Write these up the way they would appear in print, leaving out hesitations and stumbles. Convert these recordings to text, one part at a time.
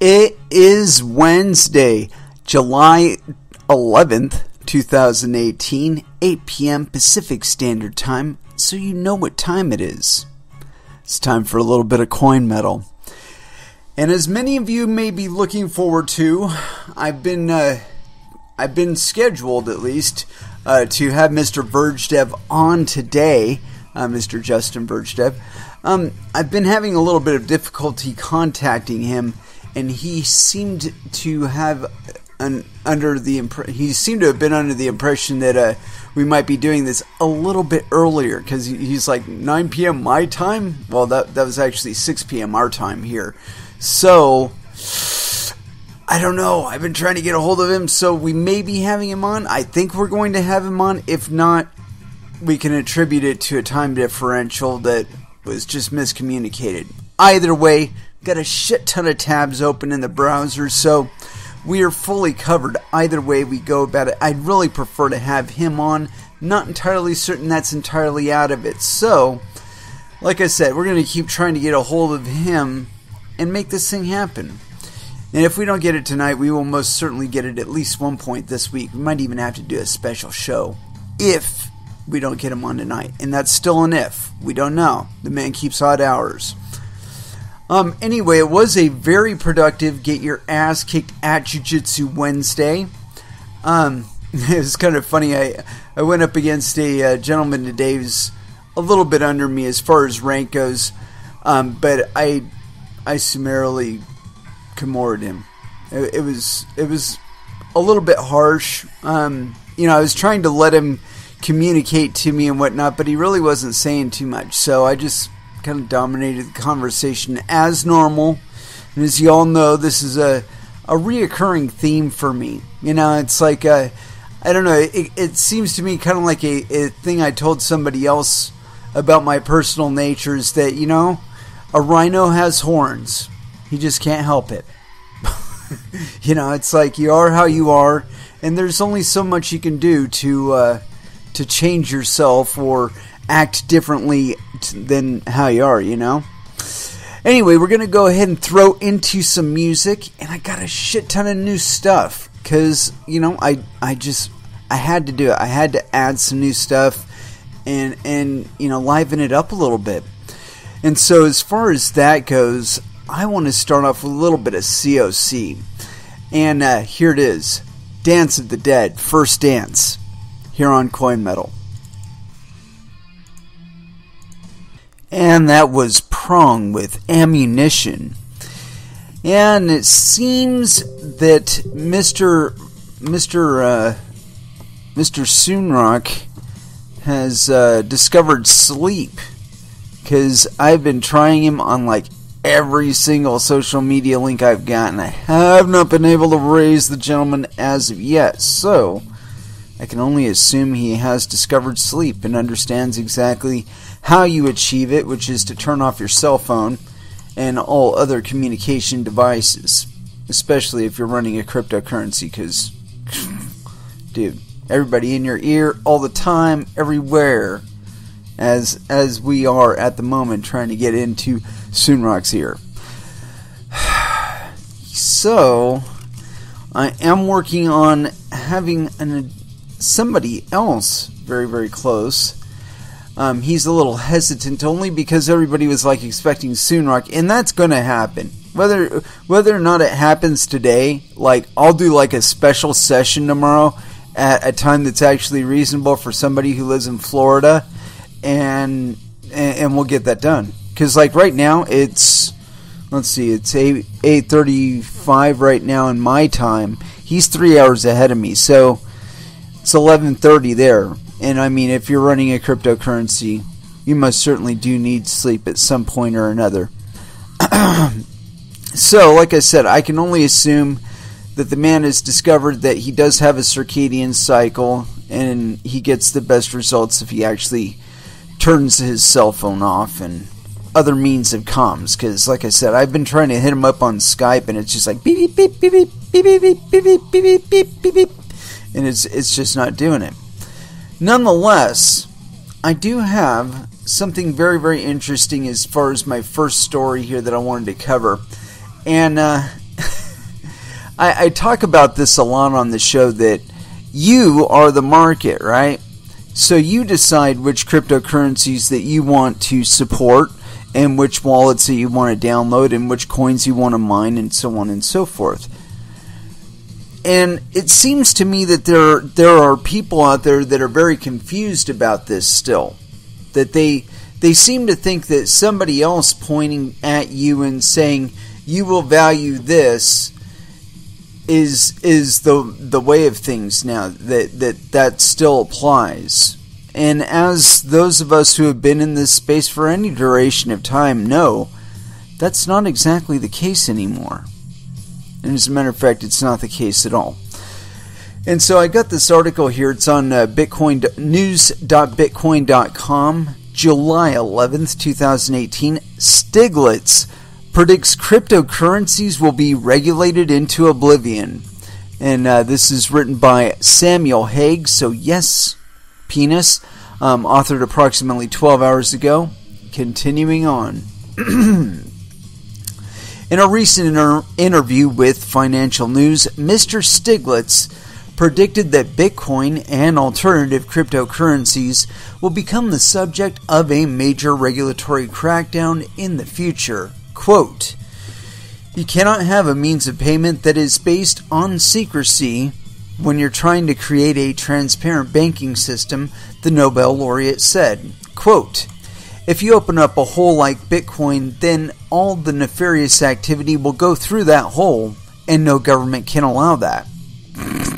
It is Wednesday, July 11th, 2018, 8 p.m. Pacific Standard Time, so you know what time it is. It's time for a little bit of coin metal. And as many of you may be looking forward to, I've been scheduled at least to have Mr. Verge Dev on today, Mr. Justin Verge Dev. I've been having a little bit of difficulty contacting him, and he seemed to have been under the impression that we might be doing this a little bit earlier, because he's like 9 p.m. my time. Well, that was actually 6 p.m. our time here. So I don't know. I've been trying to get a hold of him, so we may be having him on. I think we're going to have him on. If not, we can attribute it to a time differential that was just miscommunicated. Either way, got a shit ton of tabs open in the browser, so we are fully covered. Either way we go about it, I'd really prefer to have him on. Not entirely certain that's entirely out of it. So, like I said, we're going to keep trying to get a hold of him and make this thing happen. And if we don't get it tonight, we will most certainly get it at least one point this week. We might even have to do a special show if we don't get him on tonight. And that's still an if. We don't know. The man keeps odd hours. Anyway, it was a very productive Get Your Ass Kicked at Jiu-Jitsu Wednesday. It was kind of funny. I went up against a gentleman today who's a little bit under me as far as rank goes. But I summarily Kimura'd him. It was a little bit harsh. I was trying to let him communicate to me and whatnot, but he really wasn't saying too much. So I just kind of dominated the conversation as normal. And as you all know, this is a reoccurring theme for me. It's like I don't know. It seems to me kind of like a thing I told somebody else about my personal nature is that a rhino has horns. He just can't help it. It's like you are how you are, and there's only so much you can do to change yourself or act differently than how you are, Anyway, we're going to go ahead and throw into some music, and I got a shit ton of new stuff, because, I had to do it. I had to add some new stuff and liven it up a little bit. And so as far as that goes, I want to start off with a little bit of COC. And here it is. Dance of the Dead, First Dance, here on Coin Metal. And that was Prong with Ammunition. And it seems that Mr. Sunerok has discovered sleep, because I've been trying him on like every single social media link I've gotten. I have not been able to raise the gentleman as of yet, so I can only assume he has discovered sleep and understands exactly how you achieve it, which is to turn off your cell phone and all other communication devices, especially if you're running a cryptocurrency, because, dude, everybody in your ear all the time, everywhere, as we are at the moment trying to get into Sunerok's ear. So, I am working on having somebody else very, very close. He's a little hesitant only because everybody was like expecting Sunerok, and that's going to happen. Whether or not it happens today, like I'll do like a special session tomorrow at a time that's actually reasonable for somebody who lives in Florida, and we'll get that done. Because like right now it's 8:35 right now in my time. He's 3 hours ahead of me, so it's 11:30 there. And I mean, if you're running a cryptocurrency, you most certainly do need sleep at some point or another. So, like I said, I can only assume that the man has discovered that he does have a circadian cycle, and he gets the best results if he actually turns his cell phone off and other means of comms. Because, like I said, I've been trying to hit him up on Skype, and it's just like beep beep beep beep beep beep beep beep beep beep beep beep beep, and it's just not doing it. Nonetheless, I do have something very, very interesting as far as my first story here that I wanted to cover. And I talk about this a lot on the show, that you are the market, right? So you decide which cryptocurrencies that you want to support, and which wallets that you want to download, and which coins you want to mine, and so on and so forth. And it seems to me that there are people out there that are very confused about this still. That they seem to think that somebody else pointing at you and saying you will value this is the way of things now. That still applies. And as those of us who have been in this space for any duration of time know, that's not exactly the case anymore. And as a matter of fact, it's not the case at all. And so I got this article here. It's on news.bitcoin.com, July 11th, 2018. Stiglitz predicts cryptocurrencies will be regulated into oblivion. And this is written by Samuel Hague. So yes, penis. Authored approximately 12 hours ago. Continuing on. In a recent interview with Financial News, Mr. Stiglitz predicted that Bitcoin and alternative cryptocurrencies will become the subject of a major regulatory crackdown in the future. Quote, "You cannot have a means of payment that is based on secrecy when you're trying to create a transparent banking system," the Nobel laureate said. Quote, "If you open up a hole like Bitcoin, then all the nefarious activity will go through that hole, and no government can allow that."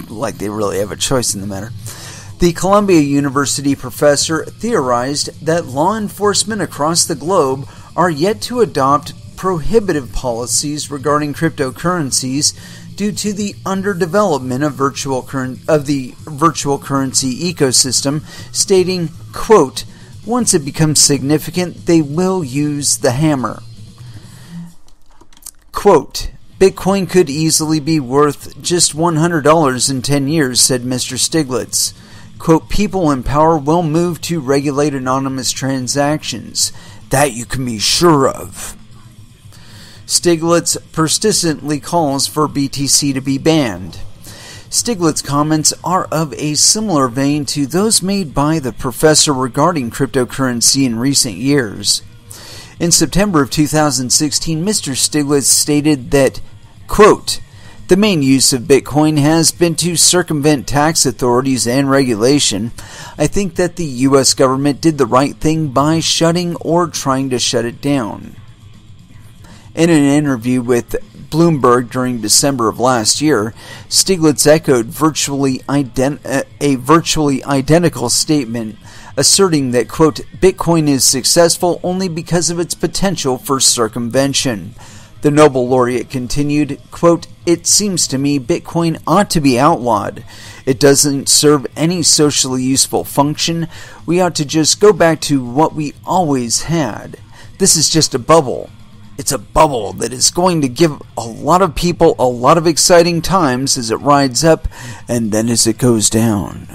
Like they really have a choice in the matter. The Columbia University professor theorized that law enforcement across the globe are yet to adopt prohibitive policies regarding cryptocurrencies due to the underdevelopment of the virtual currency ecosystem, stating, quote, "Once it becomes significant, they will use the hammer." Quote, "Bitcoin could easily be worth just $100 in 10 years, said Mr. Stiglitz. Quote, "People in power will move to regulate anonymous transactions. That you can be sure of." Stiglitz persistently calls for BTC to be banned. Stiglitz comments are of a similar vein to those made by the professor regarding cryptocurrency in recent years. In September of 2016, Mr. Stiglitz stated that, quote, "The main use of Bitcoin has been to circumvent tax authorities and regulation. I think that the U.S. government did the right thing by shutting or trying to shut it down." In an interview with Bloomberg during December of last year, Stiglitz echoed a virtually identical statement, asserting that, quote, "Bitcoin is successful only because of its potential for circumvention." The Nobel laureate continued, quote, "It seems to me Bitcoin ought to be outlawed. It doesn't serve any socially useful function. We ought to just go back to what we always had. This is just a bubble. It's a bubble that is going to give a lot of people a lot of exciting times as it rides up and then as it goes down."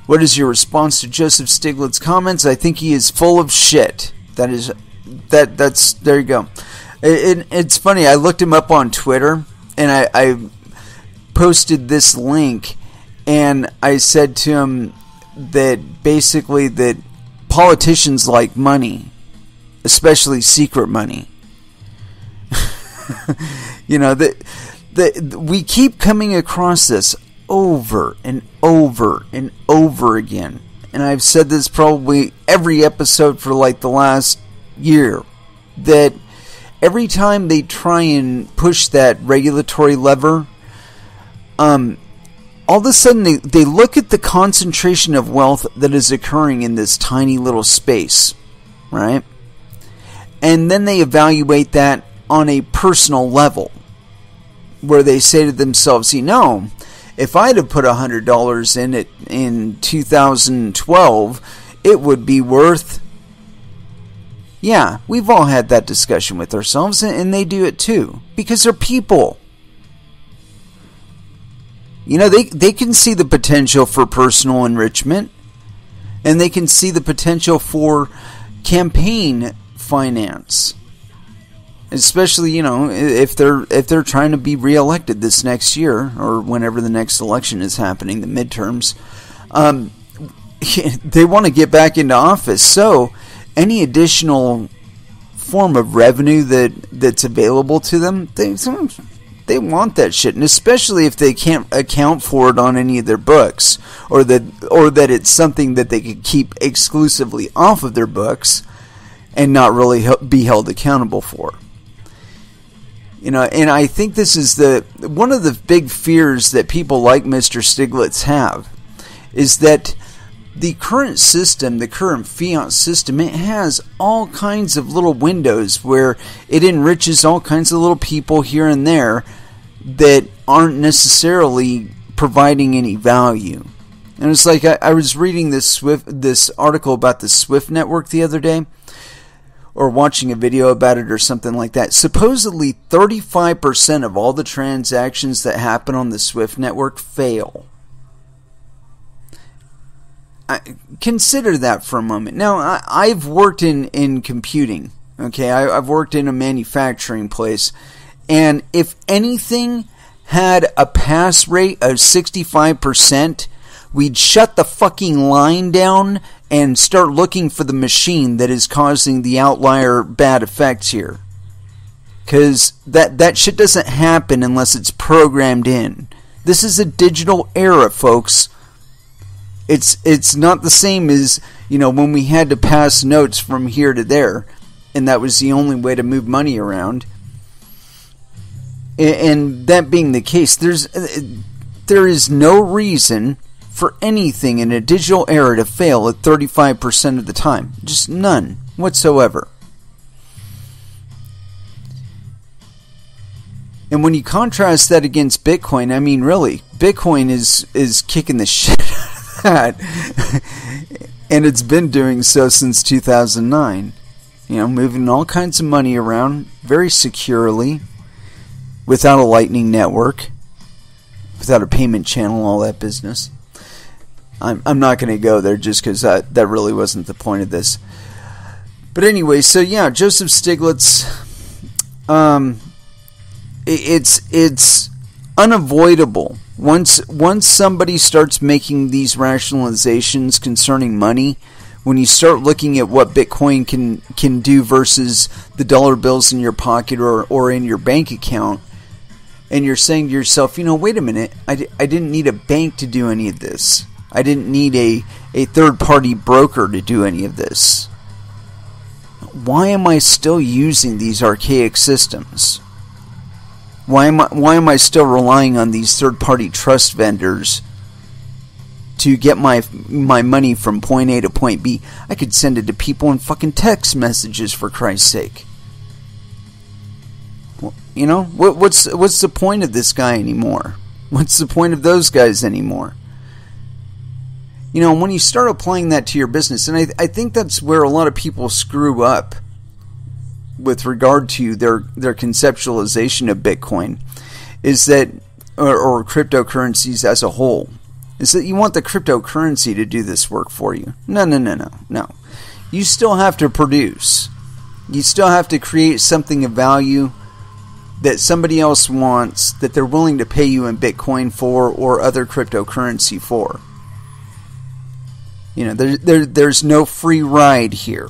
What is your response to Joseph Stiglitz's comments? I think he is full of shit. That's there you go. It's funny, I looked him up on Twitter and I posted this link and I said to him that basically that politicians like money, especially secret money. You know, that we keep coming across this over and over and over again. And I've said this probably every episode for like the last year, that every time they try and push that regulatory lever, all of a sudden they look at the concentration of wealth that is occurring in this tiny little space, right? And then they evaluate that on a personal level, where they say to themselves, you know, if I'd have put $100 in it in 2012, it would be worth... Yeah, we've all had that discussion with ourselves, and they do it too, because they're people. You know, they can see the potential for personal enrichment, and they can see the potential for campaign finance. especially, if they're trying to be reelected this next year or whenever the next election is happening, the midterms. They want to get back into office, so any additional form of revenue that's available to them, they want that shit, and especially if they can't account for it on any of their books, or that it's something that they could keep exclusively off of their books and not really be held accountable for. And I think this is one of the big fears that people like Mr. Stiglitz have, is that the current system, the current fiat system, it has all kinds of little windows where it enriches all kinds of little people here and there that aren't necessarily providing any value. And it's like I was reading this article about the Swift network the other day, or watching a video about it or something like that. Supposedly 35% of all the transactions that happen on the Swift network fail. Consider that for a moment. Now, I've worked in computing. Okay, I've worked in a manufacturing place, and if anything had a pass rate of 65%, we'd shut the fucking line down and start looking for the machine that is causing the outlier bad effects here. Because that shit doesn't happen unless it's programmed in. This is a digital era, folks. It's not the same as, when we had to pass notes from here to there, and that was the only way to move money around. And that being the case, there is no reason for anything in a digital era to fail at 35% of the time. Just none whatsoever. And when you contrast that against Bitcoin, I mean, really, Bitcoin is kicking the shit out of that. And it's been doing so since 2009. Moving all kinds of money around very securely, without a lightning network, without a payment channel, all that business. I'm not going to go there just because that really wasn't the point of this. But anyway, so yeah, Joseph Stiglitz, it's unavoidable. Once somebody starts making these rationalizations concerning money, when you start looking at what Bitcoin can do versus the dollar bills in your pocket or in your bank account, and you're saying to yourself, wait a minute, I didn't need a bank to do any of this. I didn't need a third-party broker to do any of this. Why am I still using these archaic systems? Why am I still relying on these third-party trust vendors to get my money from point A to point B? I could send it to people in fucking text messages, for Christ's sake. What's the point of this guy anymore? What's the point of those guys anymore? When you start applying that to your business, and I think that's where a lot of people screw up with regard to their conceptualization of Bitcoin, is that, or cryptocurrencies as a whole, is that you want the cryptocurrency to do this work for you. No. You still have to produce. You still have to create something of value that somebody else wants, that they're willing to pay you in Bitcoin for or other cryptocurrency for. There's no free ride here.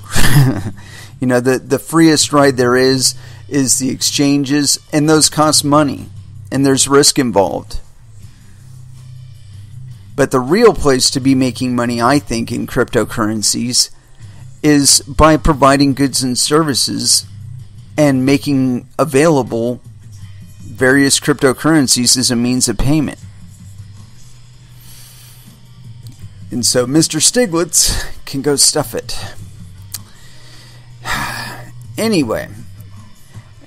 The freest ride there is the exchanges, and those cost money, and there's risk involved. But the real place to be making money, I think, in cryptocurrencies is by providing goods and services and making available various cryptocurrencies as a means of payment. And so Mr. Stiglitz can go stuff it. Anyway,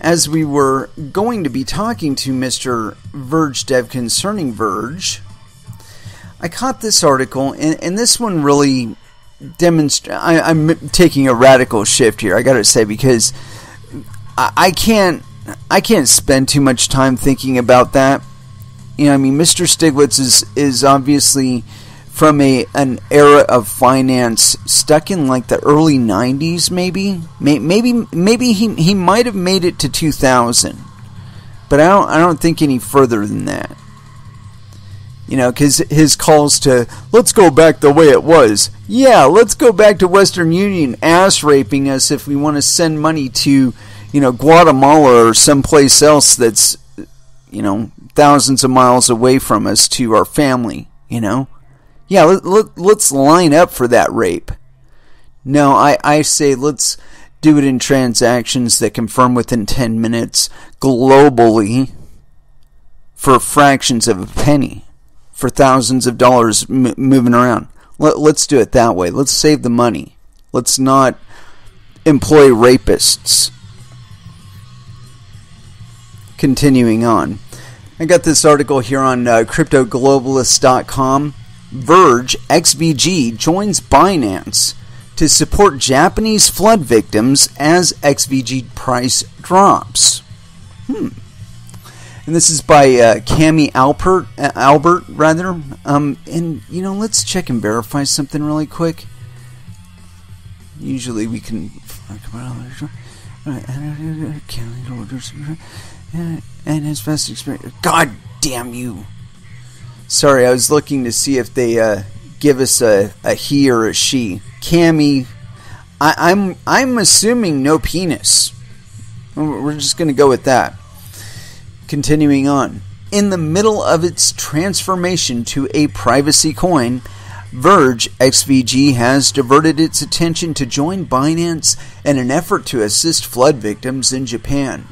as we were going to be talking to Mr. Verge Dev concerning Verge, I caught this article, and this one really demonstrates... I'm taking a radical shift here, I gotta say, because I can't spend too much time thinking about that. Mr. Stiglitz is obviously from an era of finance stuck in like the early 90s, maybe he might have made it to 2000, but I don't think any further than that. You know, because his calls to, let's go back the way it was. Yeah, let's go back to Western Union ass raping us if we want to send money to, you know, Guatemala or someplace else that's, you know, thousands of miles away from us to our family, you know. Yeah, let's line up for that rape. No, I say let's do it in transactions that confirm within 10 minutes globally for fractions of a penny, for thousands of dollars moving around. Let's do it that way. Let's save the money. Let's not employ rapists. Continuing on. I got this article here on CryptoGlobalist.com. Verge XVG joins Binance to support Japanese flood victims as XVG price drops. And this is by Cami Albert. And, you know, let's check and verify something really quick. Usually we can... And his best experience... God damn you! Sorry, I was looking to see if they give us a he or a she. Cammy, I'm assuming no penis. We're just going to go with that. Continuing on. In the middle of its transformation to a privacy coin, Verge XVG has diverted its attention to join Binance in an effort to assist flood victims in Japan.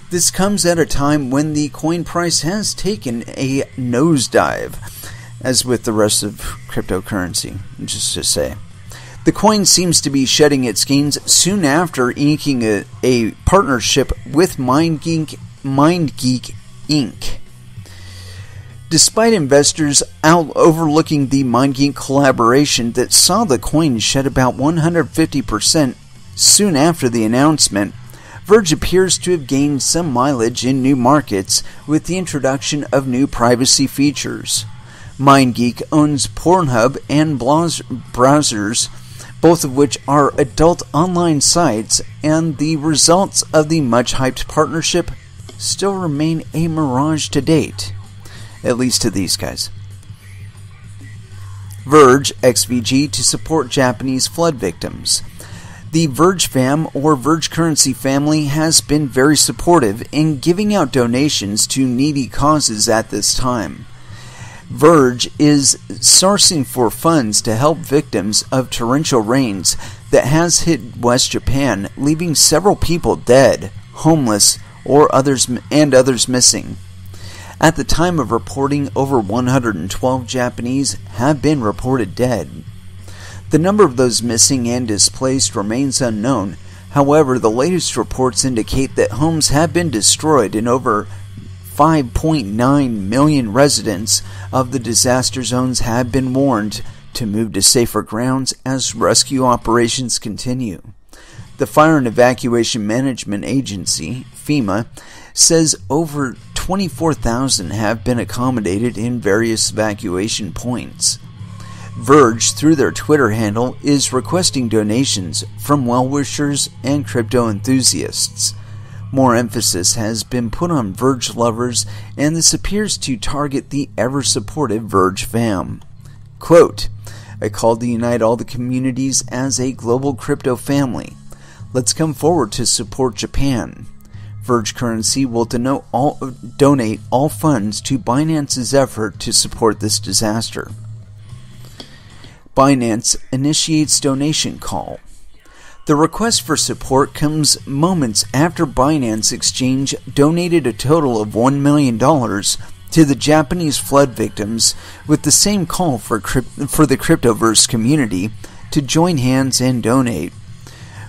This comes at a time when the coin price has taken a nosedive, as with the rest of cryptocurrency, just to say. The coin seems to be shedding its gains soon after inking a partnership with MindGeek Inc. Despite investors overlooking the MindGeek collaboration that saw the coin shed about 150% soon after the announcement, Verge appears to have gained some mileage in new markets with the introduction of new privacy features. MindGeek owns Pornhub and browsers, both of which are adult online sites, and the results of the much-hyped partnership still remain a mirage to date, at least to these guys. Verge XVG to support Japanese flood victims. The Verge fam, or Verge Currency family, has been very supportive in giving out donations to needy causes at this time. Verge is sourcing for funds to help victims of torrential rains that has hit West Japan, leaving several people dead, homeless, or others missing. At the time of reporting, over 112 Japanese have been reported dead. The number of those missing and displaced remains unknown. However, the latest reports indicate that homes have been destroyed and over 5.9 million residents of the disaster zones have been warned to move to safer grounds as rescue operations continue. The Fire and Evacuation Management Agency, FEMA, says over 24,000 have been accommodated in various evacuation points. Verge, through their Twitter handle, is requesting donations from well-wishers and crypto enthusiasts. More emphasis has been put on Verge lovers, and this appears to target the ever-supportive Verge fam. Quote, I called to unite all the communities as a global crypto family. Let's come forward to support Japan. Verge Currency will donate all funds to Binance's effort to support this disaster. Binance initiates donation call. The request for support comes moments after Binance Exchange donated a total of $1 million to the Japanese flood victims, with the same call for the Cryptoverse community to join hands and donate.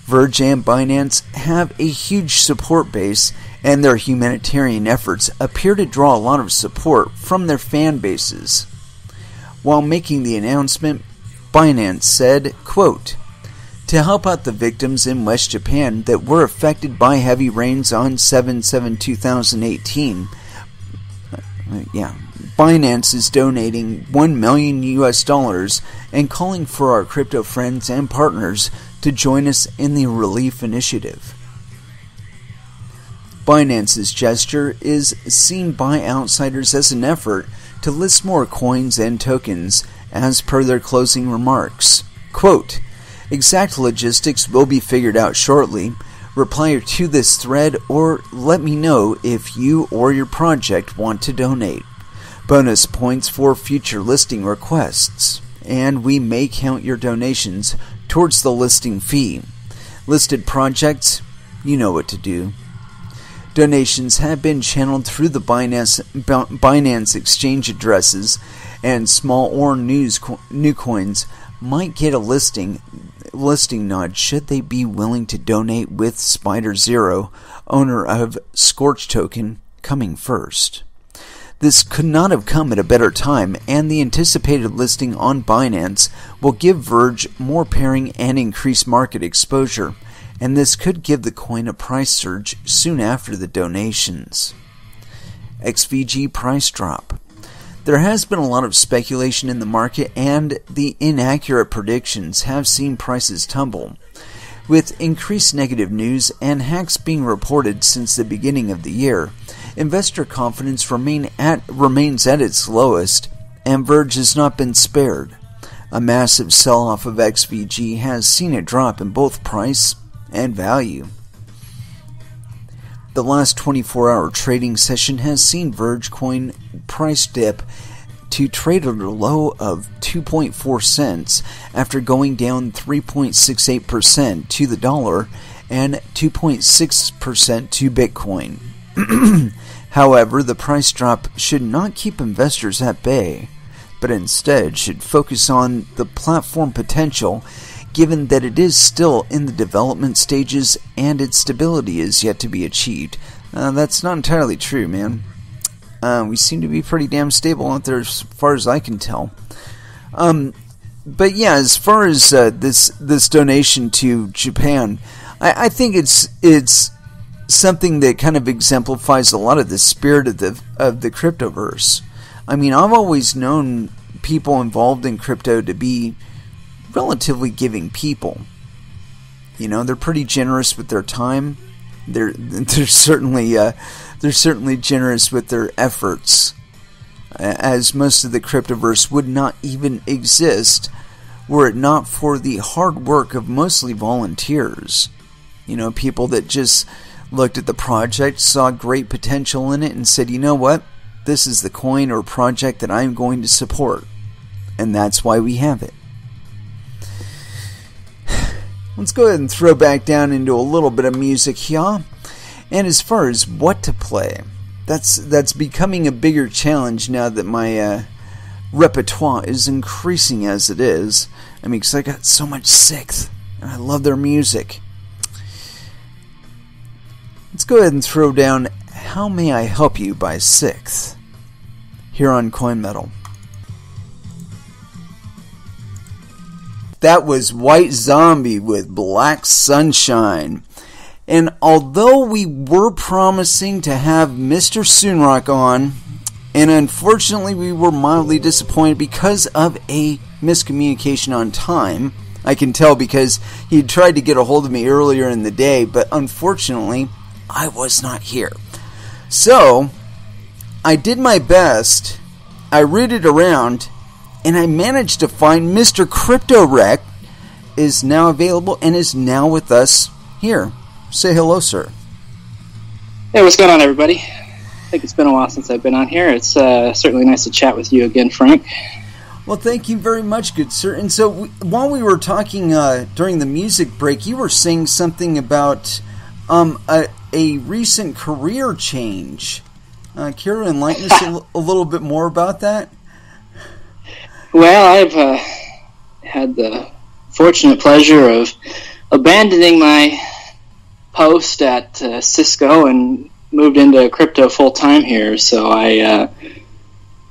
Verge and Binance have a huge support base, and their humanitarian efforts appear to draw a lot of support from their fan bases. While making the announcement, Binance said, quote, to help out the victims in West Japan that were affected by heavy rains on 7/7/2018, Binance is donating $1 million US and calling for our crypto friends and partners to join us in the relief initiative. Binance's gesture is seen by outsiders as an effort to list more coins and tokens, as per their closing remarks. Quote, "Exact logistics will be figured out shortly. Reply to this thread or let me know if you or your project want to donate. Bonus points for future listing requests, and we may count your donations towards the listing fee. Listed projects, you know what to do." Donations have been channeled through the Binance exchange addresses, and small or new coins might get a listing nod should they be willing to donate, with Spider Zero, owner of Scorch Token, coming first. This could not have come at a better time, and the anticipated listing on Binance will give Verge more pairing and increased market exposure, and this could give the coin a price surge soon after the donations. XVG price drop. There has been a lot of speculation in the market, and the inaccurate predictions have seen prices tumble. With increased negative news and hacks being reported since the beginning of the year, investor confidence remains at its lowest, and Verge has not been spared. A massive sell-off of XVG has seen a drop in both price and value. The last 24-hour trading session has seen Verge coin price dip to trade at a low of 2.4 cents after going down 3.68% to the dollar and 2.6% to Bitcoin. However, the price drop should not keep investors at bay, but instead should focus on the platform potential, given that it is still in the development stages and its stability is yet to be achieved. That's not entirely true, man. We seem to be pretty damn stable out there as far as I can tell. But yeah, as far as this donation to Japan, I think it's something that kind of exemplifies a lot of the spirit of the cryptoverse. I mean, I've always known people involved in crypto to be relatively giving people. You know, they're pretty generous with their time. They're certainly generous with their efforts, as most of the cryptoverse would not even exist were it not for the hard work of mostly volunteers. You know, people that just looked at the project, saw great potential in it, and said, you know what, this is the coin or project that I'm going to support, and that's why we have it. Let's go ahead and throw back down into a little bit of music here. And as far as what to play, that's becoming a bigger challenge now that my repertoire is increasing as it is. I mean, because I got so much Sixth, and I love their music. Let's go ahead and throw down How May I Help You by Sixth here on Coin Metal. That was White Zombie with Black Sunshine. And although we were promising to have Mr. Sunerok on, and unfortunately we were mildly disappointed because of a miscommunication on time, I can tell because he tried to get a hold of me earlier in the day, but unfortunately I was not here. So, I did my best, I rooted around, and I managed to find Mr. CryptoRekt is now available and is now with us here. Say hello, sir. Hey, what's going on, everybody? I think it's been a while since I've been on here. It's certainly nice to chat with you again, Frank. Well, thank you very much, good sir. And so, while we were talking during the music break, you were saying something about a recent career change. Care to enlighten us a little bit more about that? Well, I've had the fortunate pleasure of abandoning my post at Cisco and moved into crypto full-time here, so I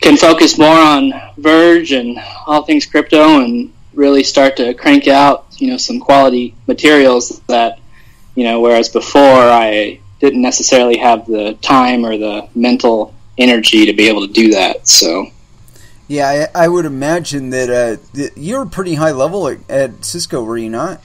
can focus more on Verge and all things crypto and really start to crank out, some quality materials that, whereas before I didn't necessarily have the time or the mental energy to be able to do that. So, yeah, I would imagine that you're pretty high level at Cisco, were you not?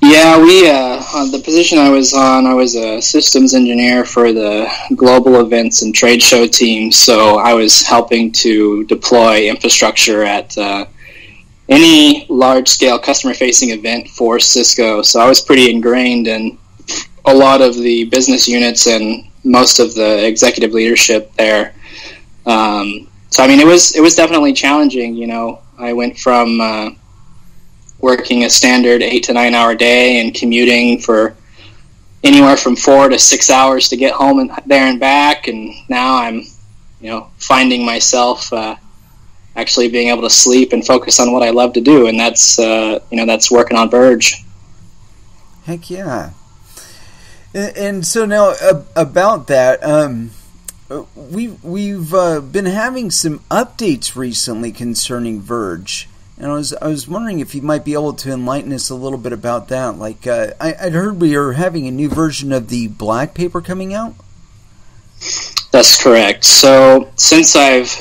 Yeah, we on the position I was on, I was a systems engineer for the global events and trade show team. So I was helping to deploy infrastructure at any large-scale customer-facing event for Cisco. So I was pretty ingrained in a lot of the business units and most of the executive leadership there. So I mean, it was definitely challenging. You know, I went from working a standard 8 to 9 hour day and commuting for anywhere from 4 to 6 hours to get home and there and back, and now I'm, finding myself actually being able to sleep and focus on what I love to do, and that's that's working on Verge. Heck yeah! And so now about that, we've been having some updates recently concerning Verge. And I was wondering if you might be able to enlighten us a little bit about that. Like, I'd heard we are having a new version of the black paper coming out. That's correct. So since I've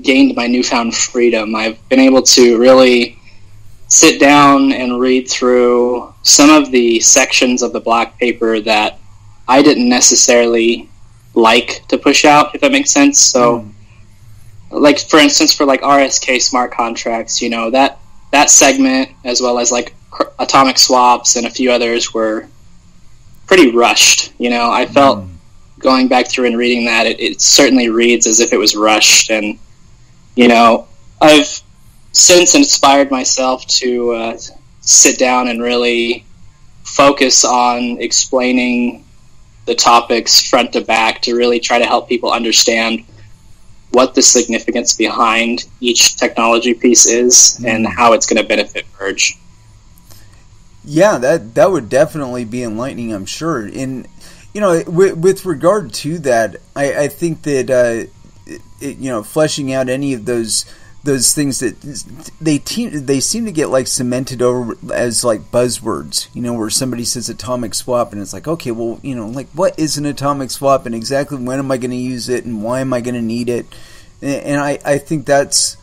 gained my newfound freedom, I've been able to really sit down and read through some of the sections of the black paper that I didn't necessarily like to push out, if that makes sense. So. Like, for instance, for like RSK smart contracts, that segment, as well as like atomic swaps and a few others, were pretty rushed. I felt going back through and reading that, it certainly reads as if it was rushed. And, I've since inspired myself to sit down and really focus on explaining the topics front to back to really try to help people understand what the significance behind each technology piece is and how it's going to benefit Verge. Yeah, that would definitely be enlightening, I'm sure. And with regard to that, I think that fleshing out any of those things that they seem to get like cemented over as like buzzwords, where somebody says atomic swap and it's like, okay, well, like what is an atomic swap and exactly when am I going to use it and why am I going to need it? And I think that's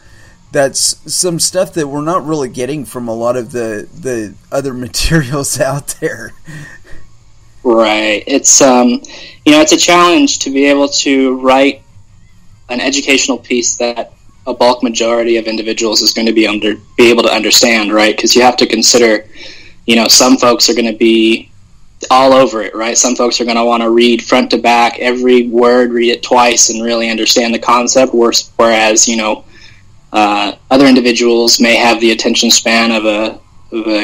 some stuff that we're not really getting from a lot of the other materials out there. Right. It's it's a challenge to be able to write an educational piece that a bulk majority of individuals is going to be able to understand, right? Because you have to consider, some folks are going to be all over it, right? Some folks are going to want to read front to back every word, read it twice, and really understand the concept. Whereas, other individuals may have the attention span of a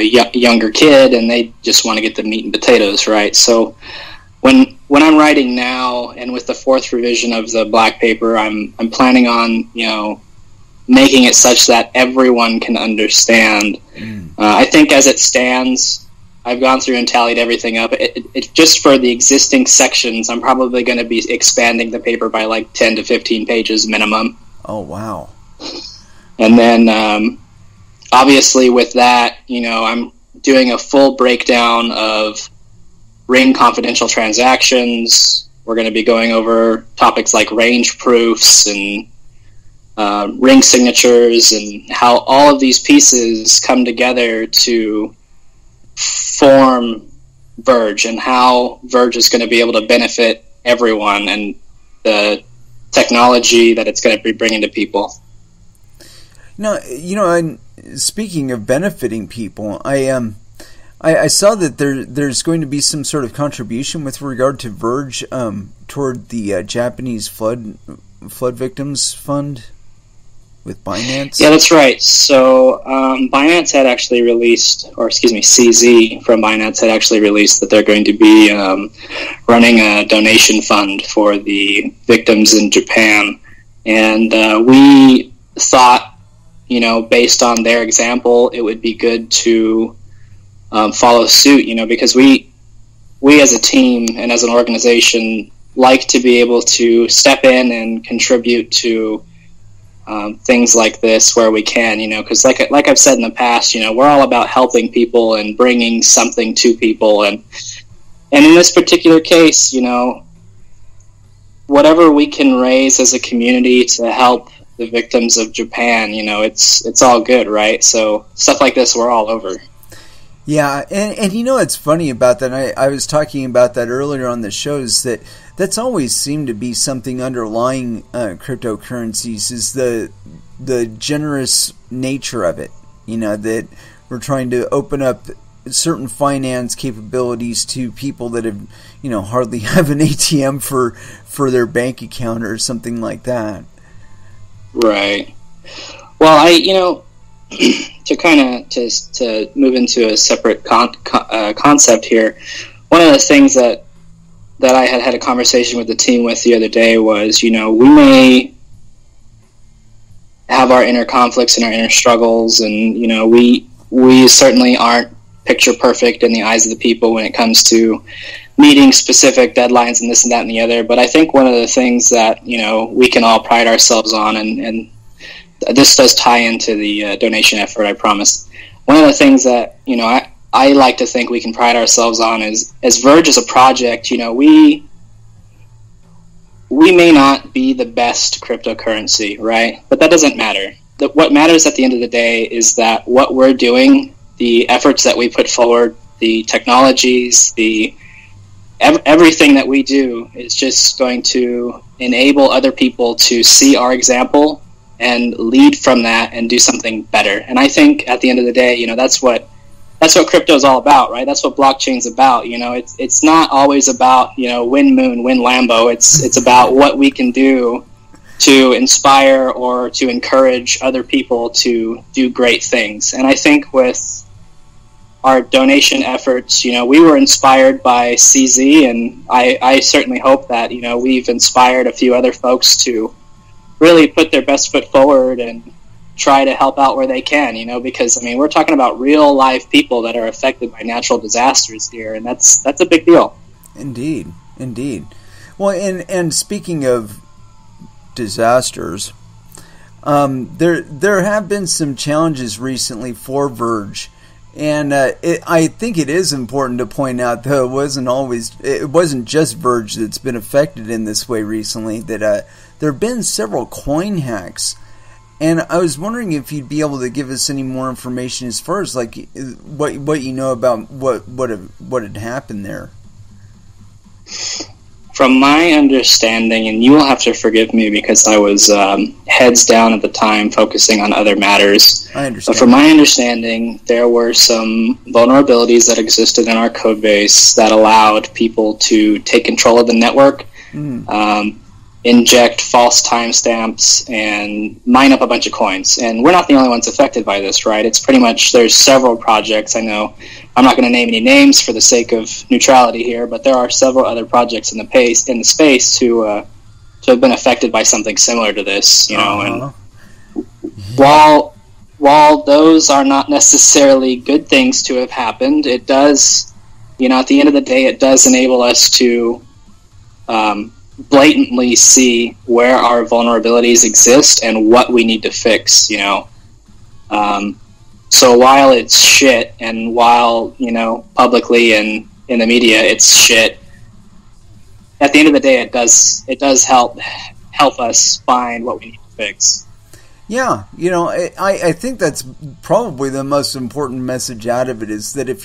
younger kid, and they just want to get the meat and potatoes, right? So when I'm writing now, and with the 4th revision of the black paper, I'm planning on making it such that everyone can understand. I think as it stands, I've gone through and tallied everything up. It just for the existing sections, I'm probably going to be expanding the paper by like 10 to 15 pages minimum. Oh, wow. And then, obviously with that, I'm doing a full breakdown of ring confidential transactions. We're going to be going over topics like range proofs and ring signatures and how all of these pieces come together to form Verge and how Verge is going to be able to benefit everyone and the technology that it's going to be bringing to people. And speaking of benefiting people, I saw that there's going to be some sort of contribution with regard to Verge toward the Japanese flood victims fund with Binance. Yeah, that's right. So Binance had actually released, CZ from Binance had actually released that they're going to be running a donation fund for the victims in Japan. And we thought, based on their example, it would be good to follow suit, because we as a team and as an organization like to be able to step in and contribute to things like this where we can, because like I've said in the past, we're all about helping people and bringing something to people, and in this particular case, whatever we can raise as a community to help the victims of Japan, it's all good, right? So stuff like this, we're all over. Yeah, and it's funny about that. I was talking about that earlier on the show, is that's always seemed to be something underlying cryptocurrencies, is the generous nature of it. That we're trying to open up certain finance capabilities to people that have, hardly have an ATM for their bank account or something like that. Right. Well, to move into a separate concept here, one of the things that I had a conversation with the team with the other day was, we may have our inner conflicts and our inner struggles, and we certainly aren't picture perfect in the eyes of the people when it comes to meeting specific deadlines and this and that and the other. But I think one of the things that we can all pride ourselves on, and this does tie into the donation effort, I promise. One of the things that I like to think we can pride ourselves on is, as Verge as a project, we may not be the best cryptocurrency, right? But that doesn't matter. What matters at the end of the day is that what we're doing, the efforts that we put forward, the technologies, everything that we do is just going to enable other people to see our example and lead from that and do something better. And I think at the end of the day, that's what crypto is all about, right? That's what blockchain's about. It's not always about, win Moon, win Lambo. It's about what we can do to inspire or to encourage other people to do great things. And I think with our donation efforts, we were inspired by CZ, and I certainly hope that, we've inspired a few other folks to really put their best foot forward and try to help out where they can, because, we're talking about real life people that are affected by natural disasters here, and that's a big deal. Indeed. Well, and speaking of disasters, there have been some challenges recently for Verge. And I think it is important to point out, though, it wasn't just Verge that's been affected in this way recently, that there have been several coin hacks. And I was wondering if you'd be able to give us any more information as far as like what you know about what had happened there. From my understanding, and you will have to forgive me because I was heads down at the time focusing on other matters. I understand. But from my understanding, there were some vulnerabilities that existed in our code base that allowed people to take control of the network, inject false timestamps, and mine up a bunch of coins. And we're not the only ones affected by this, right? It's pretty much, there's several projects. I know I'm not going to name any names for the sake of neutrality here, but there are several other projects in the space to have been affected by something similar to this, And while those are not necessarily good things to have happened, it does, at the end of the day, it does enable us to blatantly see where our vulnerabilities exist and what we need to fix, So while it's shit, and while, publicly and in the media it's shit, at the end of the day it does help us find what we need to fix. Yeah, I think that's probably the most important message out of it, is that if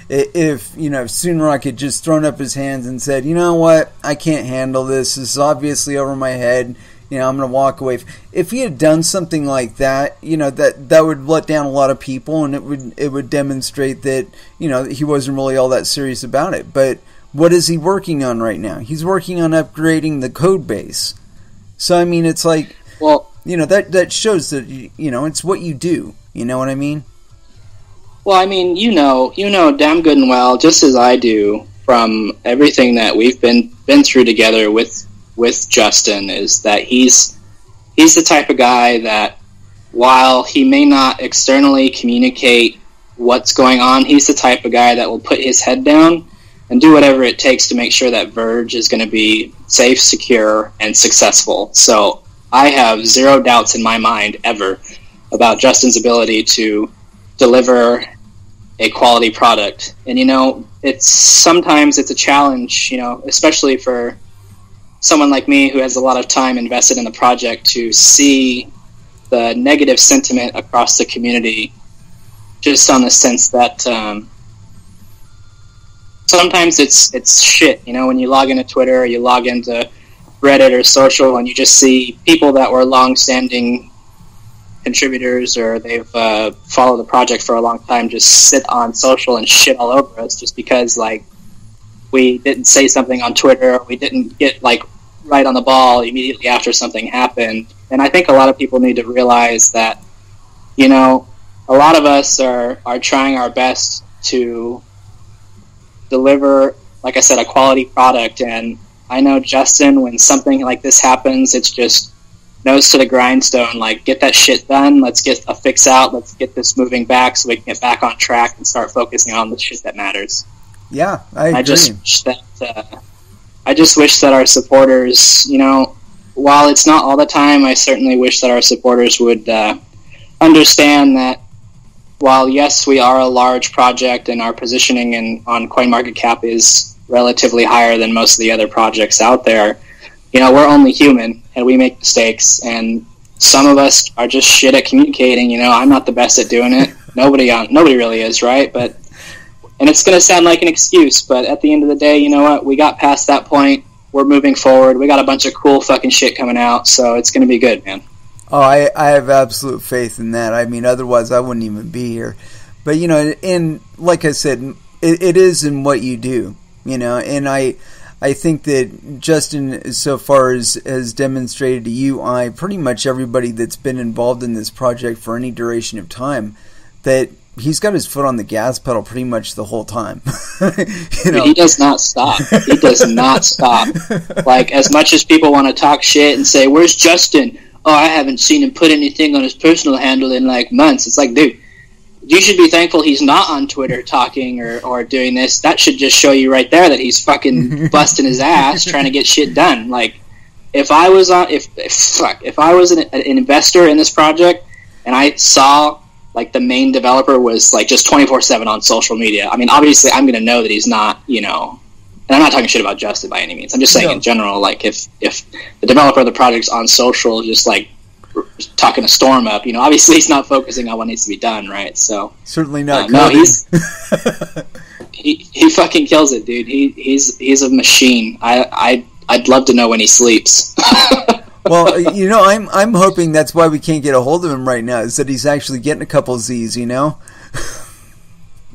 Sunerok had just thrown up his hands and said, you know what, I can't handle this is obviously over my head, I'm going to walk away. If he had done something like that, that would let down a lot of people, and it would demonstrate that, he wasn't really all that serious about it. But what is he working on right now? He's working on upgrading the code base. So, it's like, well, that shows that, it's what you do. You know what I mean? Well, you know damn good and well, just as I do, from everything that we've been through together with Justin, is that he's the type of guy that, while he may not externally communicate what's going on, he's the type of guy that will put his head down and do whatever it takes to make sure that Verge is going to be safe, secure, and successful. So I have zero doubts in my mind ever about Justin's ability to deliver a quality product. And sometimes it's a challenge, especially for someone like me who has a lot of time invested in the project to see the negative sentiment across the community, just on the sense that sometimes it's shit, you know, when you log into Twitter or you log into Reddit or social and you just see people that were long-standing contributors or they've followed the project for a long time just sit on social and shit all over us just because, like, we didn't say something on Twitter or we didn't get, like, right on the ball immediately after something happened. And I think a lot of people need to realize that, you know, a lot of us are trying our best to deliver, like I said, a quality product. And I know Justin, when something like this happens, it's just nose to the grindstone, like, get that shit done, let's get a fix out, let's get this moving back so we can get back on track and start focusing on the shit that matters. Yeah, I agree. I just wish that our supporters, you know, while it's not all the time, I certainly wish that our supporters would understand that while, yes, we are a large project and our positioning on CoinMarketCap is relatively higher than most of the other projects out there, you know, we're only human and we make mistakes, and some of us are just shit at communicating. You know, I'm not the best at doing it. Nobody really is, right? And it's going to sound like an excuse, but at the end of the day, you know what? We got past that point. We're moving forward. We got a bunch of cool fucking shit coming out, so it's going to be good, man. Oh, I have absolute faith in that. I mean, otherwise I wouldn't even be here. But, you know, and like I said, it is in what you do, you know, and I think that Justin, so far as has demonstrated to you, pretty much everybody that's been involved in this project for any duration of time, that he's got his foot on the gas pedal pretty much the whole time. You know? He does not stop. He does not stop. Like, as much as people want to talk shit and say, where's Justin? Oh, I haven't seen him put anything on his personal handle in, like, months. It's like, dude, you should be thankful he's not on Twitter talking or doing this. That should just show you right there that he's fucking busting his ass trying to get shit done. Like, if I was an investor in this project and I saw, like, the main developer was, like, just 24/7 on social media, I mean, obviously I'm going to know that he's not, you know, and I'm not talking shit about Justin by any means. I'm just saying in general, like, if the developer of the project's on social just, like, talking a storm up, you know, obviously he's not focusing on what needs to be done, right? So certainly not. No, he fucking kills it, dude. He's a machine. I'd love to know when he sleeps. Well, you know, I'm hoping that's why we can't get a hold of him right now, is that he's actually getting a couple Z's, you know?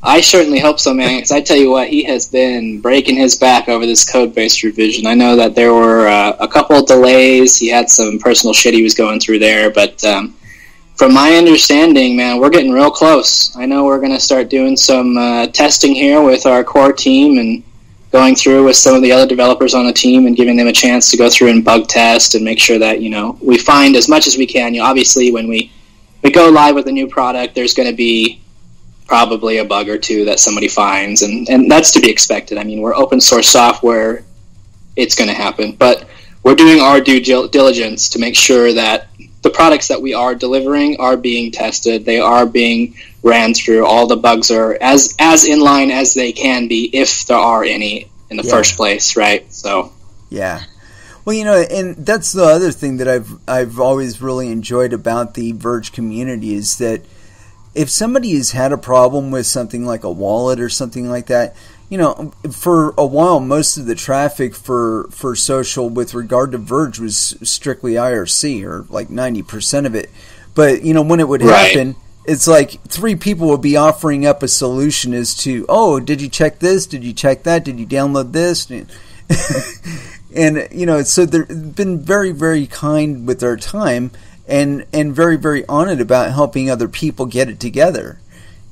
I certainly hope so, man, because I tell you what, he has been breaking his back over this code-based revision. I know that there were a couple of delays. He had some personal shit he was going through there, but from my understanding, man, we're getting real close. I know we're going to start doing some testing here with our core team and going through with some of the other developers on the team and giving them a chance to go through and bug test and make sure that, you know, we find as much as we can. You know, obviously, when we go live with a new product, there's going to be probably a bug or two that somebody finds, and that's to be expected. I mean, we're open source software, it's going to happen, but we're doing our due diligence to make sure that the products that we are delivering are being tested, they are being ran through, all the bugs are as in line as they can be, if there are any in the first place, right? So yeah. Well, you know, and that's the other thing that I've always really enjoyed about the Verge community, is that if somebody has had a problem with something like a wallet or something like that, you know, for a while, most of the traffic for social with regard to Verge was strictly IRC, or like 90% of it. But, you know, when it would happen, it's like 3 people would be offering up a solution as to, oh, did you check this? Did you check that? Did you download this? And, you know, so they've been very, very kind with their time, and very, very honored about helping other people get it together.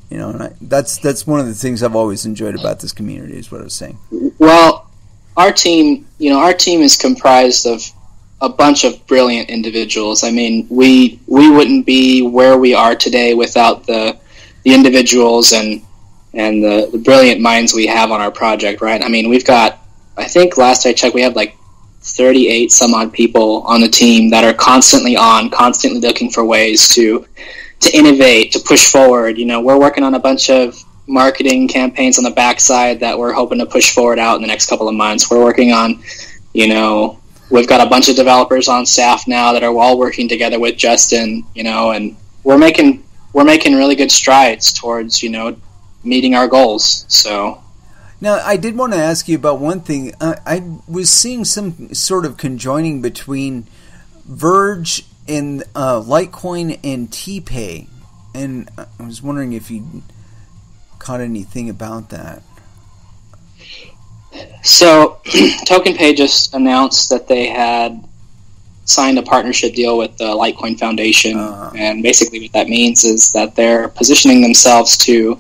You know, and that's one of the things I've always enjoyed about this community, is what I was saying. Well, our team is comprised of a bunch of brilliant individuals. I mean, we wouldn't be where we are today without the individuals and the brilliant minds we have on our project, right? I mean, we've got, I think last I checked, we have like 38 some odd people on the team that are constantly looking for ways to innovate, to push forward. You know, we're working on a bunch of marketing campaigns on the backside that we're hoping to push forward out in the next couple of months. We're working on, you know, we've got a bunch of developers on staff now that are all working together with Justin, and we're making really good strides towards, meeting our goals. So now, I did want to ask you about one thing. I was seeing some sort of conjoining between Verge and Litecoin and TPay, and I was wondering if you caught anything about that. So, TokenPay just announced that they had signed a partnership deal with the Litecoin Foundation, and basically what that means is that they're positioning themselves to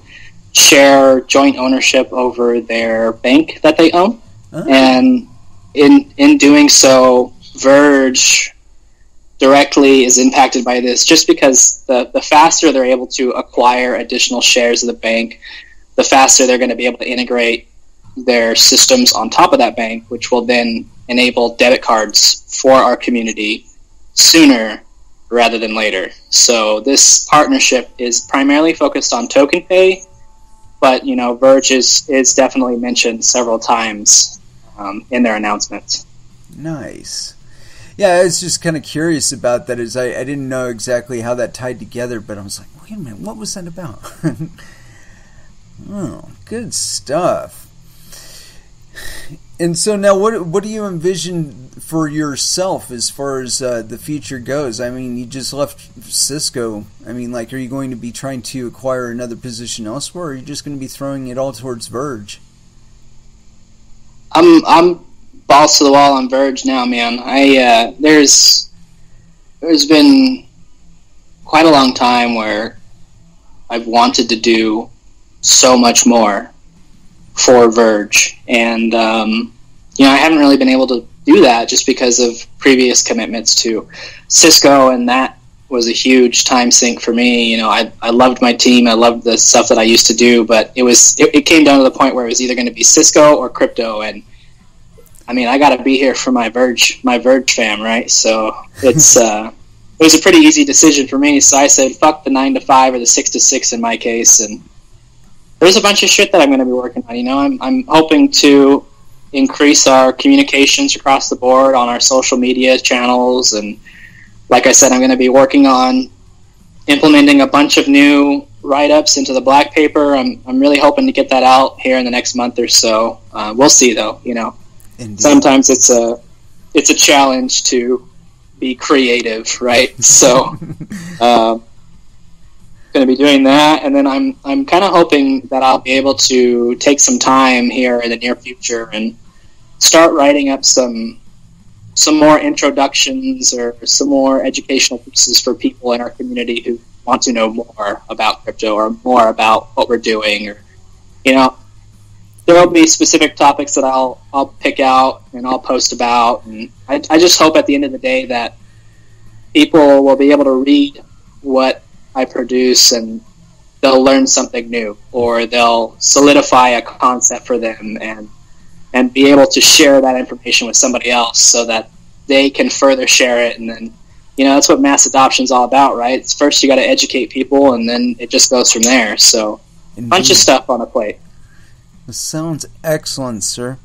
share joint ownership over their bank that they own. And in doing so, Verge directly is impacted by this, just because the faster they're able to acquire additional shares of the bank, the faster they're going to be able to integrate their systems on top of that bank, which will then enable debit cards for our community sooner rather than later. So this partnership is primarily focused on TokenPay, but Verge is definitely mentioned several times in their announcements. Nice. Yeah, I was just kind of curious about that. As I didn't know exactly how that tied together, but I was like, wait a minute, what was that about? Oh, good stuff. And so now, what do you envision for yourself as far as the future goes? I mean, you just left Cisco. I mean, are you going to be trying to acquire another position elsewhere, or are you just going to be throwing it all towards Verge? I'm balls to the wall on Verge now, man. There's been quite a long time where I've wanted to do so much more for Verge, and I haven't really been able to do that just because of previous commitments to Cisco, and that was a huge time sink for me. I loved my team, I loved the stuff that I used to do, but it came down to the point where it was either going to be Cisco or crypto, and I mean, I got to be here for my Verge fam, right? So it was a pretty easy decision for me. So I said, fuck the 9 to 5 or the 6 to 6 in my case, and there's a bunch of shit that I'm going to be working on. I'm hoping to increase our communications across the board on our social media channels, and like I said, I'm going to be working on implementing a bunch of new write-ups into the black paper. I'm really hoping to get that out here in the next month or so. We'll see, though. Indeed. Sometimes it's a challenge to be creative, right? So going to be doing that, and then I'm kind of hoping that I'll be able to take some time here in the near future and start writing up some more introductions or some more educational pieces for people in our community who want to know more about crypto or more about what we're doing, or there will be specific topics that I'll pick out and I'll post about, and I just hope at the end of the day that people will be able to read what I produce and they'll learn something new, or they'll solidify a concept for them and be able to share that information with somebody else so that they can further share it. And then that's what mass adoption is all about, right? It's first you got to educate people, and then it just goes from there. So Indeed. Bunch of stuff on the plate. This sounds excellent, sir.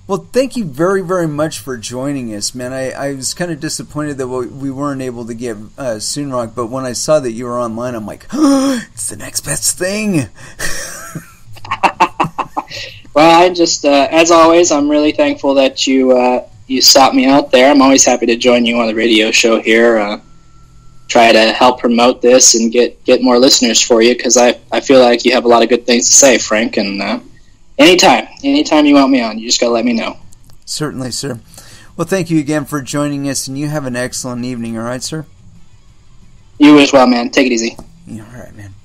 Well, thank you very, very much for joining us, man. I was kind of disappointed that we weren't able to get Sunerok, but when I saw that you were online, I'm like, it's the next best thing. Well, I just, as always, I'm really thankful that you sought me out there. I'm always happy to join you on the radio show here. Try to help promote this and get more listeners for you, because I feel like you have a lot of good things to say, Frank, and Anytime you want me on, you just got to let me know. Certainly, sir. Well, thank you again for joining us, and you have an excellent evening, all right, sir? You as well, man. Take it easy. Yeah, all right, man.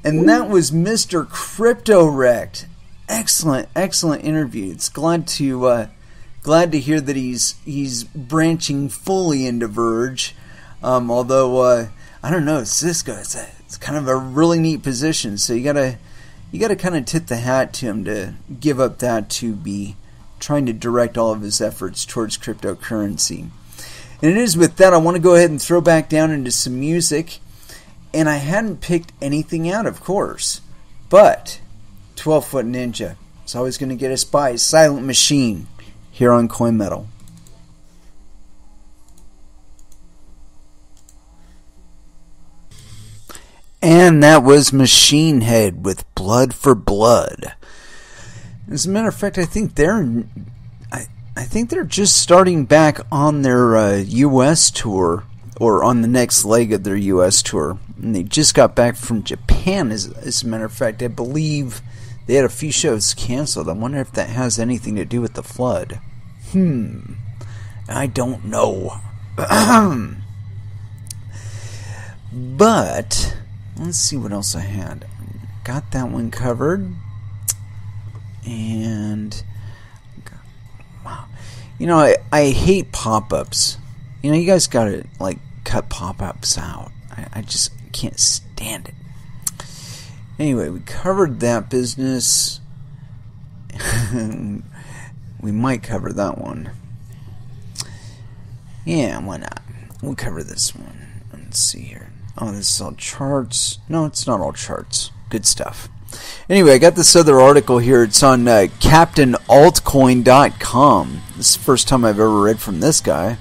And that was Mr. CryptoRekt. Excellent interview. It's glad to hear that he's branching fully into Verge. Although I don't know, Cisco, it's kind of a really neat position, so you gotta kind of tip the hat to him to give up that to be trying to direct all of his efforts towards cryptocurrency. And it is with that, I want to go ahead and throw back down into some music. And I hadn't picked anything out, of course. But 12 Foot Ninja is always going to get us by Silent Machine here on Coin Metal. And that was Machine Head with Blood for Blood. As a matter of fact, I think they're just starting back on their U.S. tour, or on the next leg of their U.S. tour. And they just got back from Japan, as a matter of fact. I believe they had a few shows canceled. I wonder if that has anything to do with the flood. I don't know. But let's see what else I had. Got that one covered. And wow. You know, I hate pop-ups. You know, you guys gotta like cut pop-ups out. I just can't stand it. Anyway, we covered that business. We might cover that one. Yeah, why not? We'll cover this one. Let's see here. Oh, this is all charts. No, it's not all charts. Good stuff. Anyway, I got this other article here. It's on CaptainAltcoin.com. This is the first time I've ever read from this guy.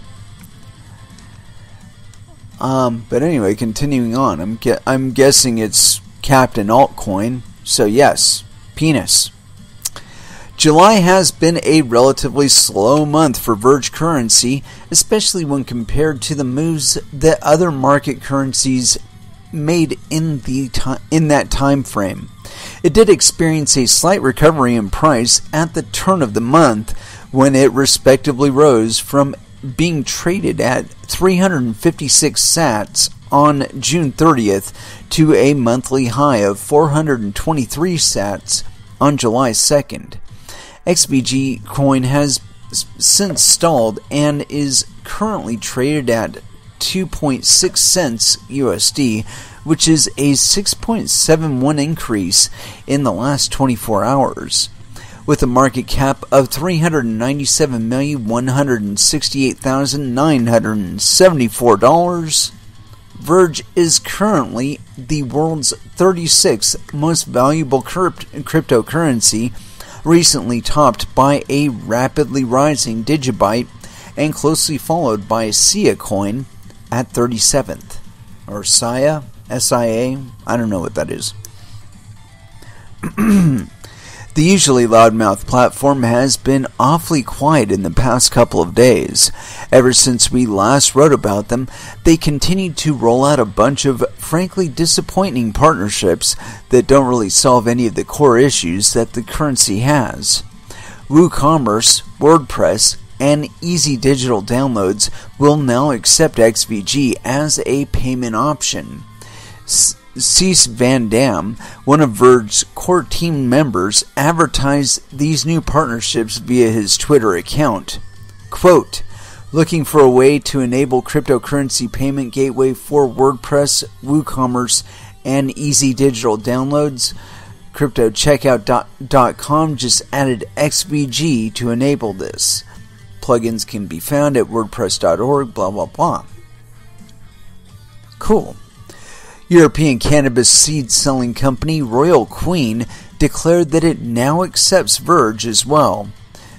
But anyway, continuing on. I'm guessing it's Captain Altcoin. So yes, penis. July has been a relatively slow month for Verge currency, especially when compared to the moves that other market currencies made in that time frame. It did experience a slight recovery in price at the turn of the month, when it respectively rose from being traded at 356 sats on June 30th to a monthly high of 423 sats on July 2nd. XBG coin has since stalled and is currently traded at 2.6 cents USD, which is a 6.71 increase in the last 24 hours. With a market cap of $397,168,974, Verge is currently the world's 36th most valuable cryptocurrency, recently topped by a rapidly rising Digibyte and closely followed by Sia coin at 37th. Or Sia? S-I-A? I don't know what that is. The usually loudmouth platform has been awfully quiet in the past couple of days. Ever since we last wrote about them, they continued to roll out a bunch of frankly disappointing partnerships that don't really solve any of the core issues that the currency has. WooCommerce, WordPress, and Easy Digital Downloads will now accept XVG as a payment option. Cease Van Dam, one of Verge's core team members, advertised these new partnerships via his Twitter account. Quote, "Looking for a way to enable cryptocurrency payment gateway for WordPress, WooCommerce, and Easy Digital Downloads? CryptoCheckout.com just added XVG to enable this. Plugins can be found at WordPress.org, blah blah blah." Cool. European cannabis seed selling company Royal Queen declared that it now accepts Verge as well.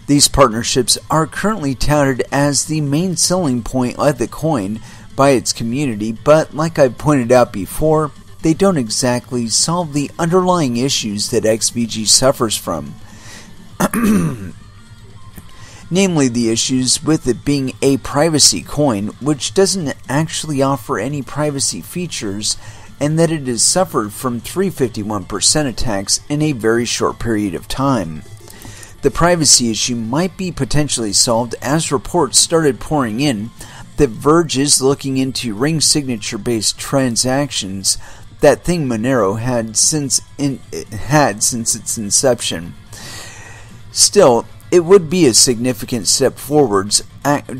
These partnerships are currently touted as the main selling point of the coin by its community, but like I've pointed out before, they don't exactly solve the underlying issues that XVG suffers from. Namely the issues with it being a privacy coin, which doesn't actually offer any privacy features, and that it has suffered from 351% attacks in a very short period of time. The privacy issue might be potentially solved as reports started pouring in that Verge is looking into ring signature-based transactions, that thing Monero had since its inception. Still, it would be a significant step forwards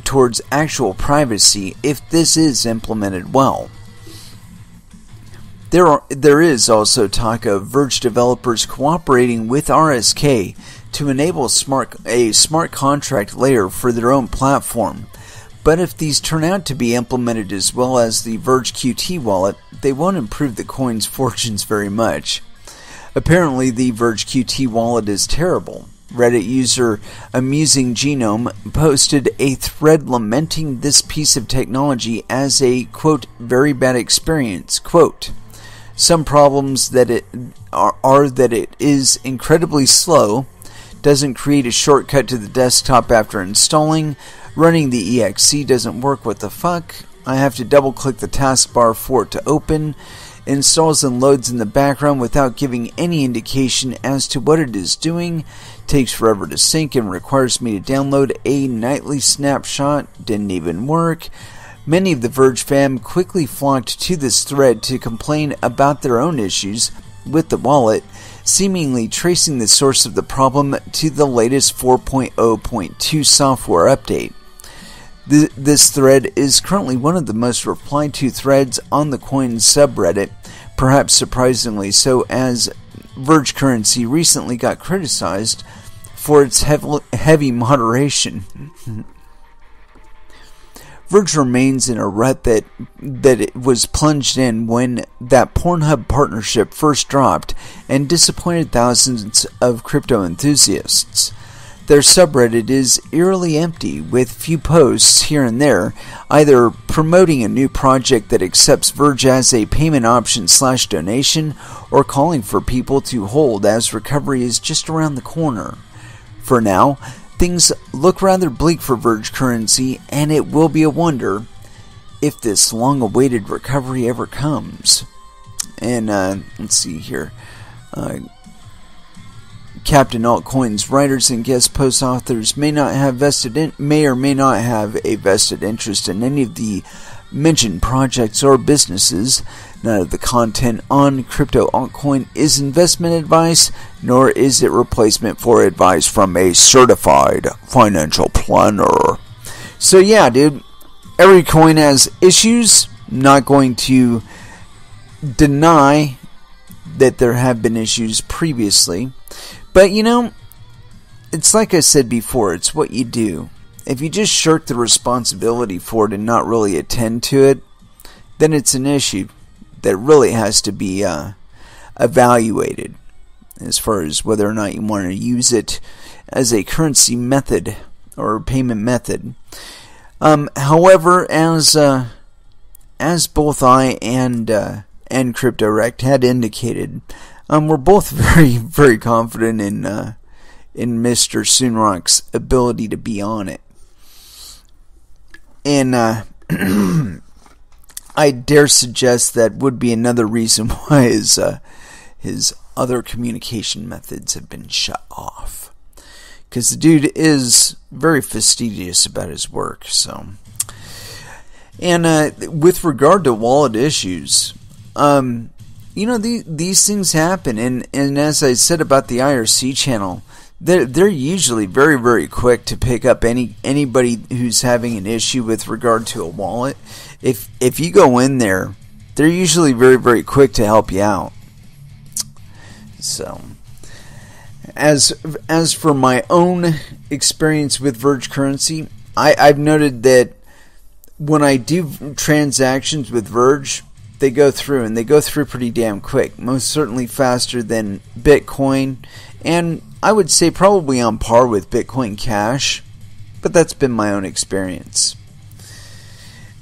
towards actual privacy if this is implemented well. There is also talk of Verge developers cooperating with RSK to enable a smart contract layer for their own platform. But if these turn out to be implemented as well as the Verge QT wallet, they won't improve the coin's fortunes very much. Apparently, the Verge QT wallet is terrible. Reddit user Amusing Genome posted a thread lamenting this piece of technology as a, quote, very bad experience, quote. Some problems that it are that it is incredibly slow, doesn't create a shortcut to the desktop after installing, running the exe doesn't work, what the fuck, I have to double click the taskbar for it to open, installs and loads in the background without giving any indication as to what it is doing, takes forever to sync and requires me to download a nightly snapshot, didn't even work. Many of the Verge fam quickly flocked to this thread to complain about their own issues with the wallet, seemingly tracing the source of the problem to the latest 4.0.2 software update. This thread is currently one of the most replied to threads on the Coin subreddit, perhaps surprisingly so, as Verge currency recently got criticized for its heavy moderation. Verge remains in a rut that it was plunged in when that Pornhub partnership first dropped and disappointed thousands of crypto enthusiasts. Their subreddit is eerily empty, with few posts here and there, either promoting a new project that accepts Verge as a payment option / donation, or calling for people to hold as recovery is just around the corner. For now, things look rather bleak for Verge currency, and it will be a wonder if this long-awaited recovery ever comes. And let's see here. Captain Altcoin's writers and guest post authors may or may not have a vested interest in any of the mentioned projects or businesses. None of the content on Crypto Altcoin is investment advice, nor is it replacement for advice from a certified financial planner. So yeah, dude, every coin has issues. Not going to deny that there have been issues previously. But, you know, it's like I said before, it's what you do. If you just shirk the responsibility for it and not really attend to it, then it's an issue that really has to be evaluated as far as whether or not you want to use it as a currency method or payment method. However, as both I and CryptoRekt had indicated, we're both very, very confident in Mr. Sunerok's ability to be on it. And I dare suggest that would be another reason why his other communication methods have been shut off. Because the dude is very fastidious about his work. So, and with regard to wallet issues, you know, these things happen, and as I said about the IRC channel, they're usually very, very quick to pick up anybody who's having an issue with regard to a wallet. If you go in there, they're usually very, very quick to help you out. So, as for my own experience with Verge currency, I've noted that when I do transactions with Verge, they go through pretty damn quick. Most certainly faster than Bitcoin, and I would say probably on par with Bitcoin Cash, but that's been my own experience.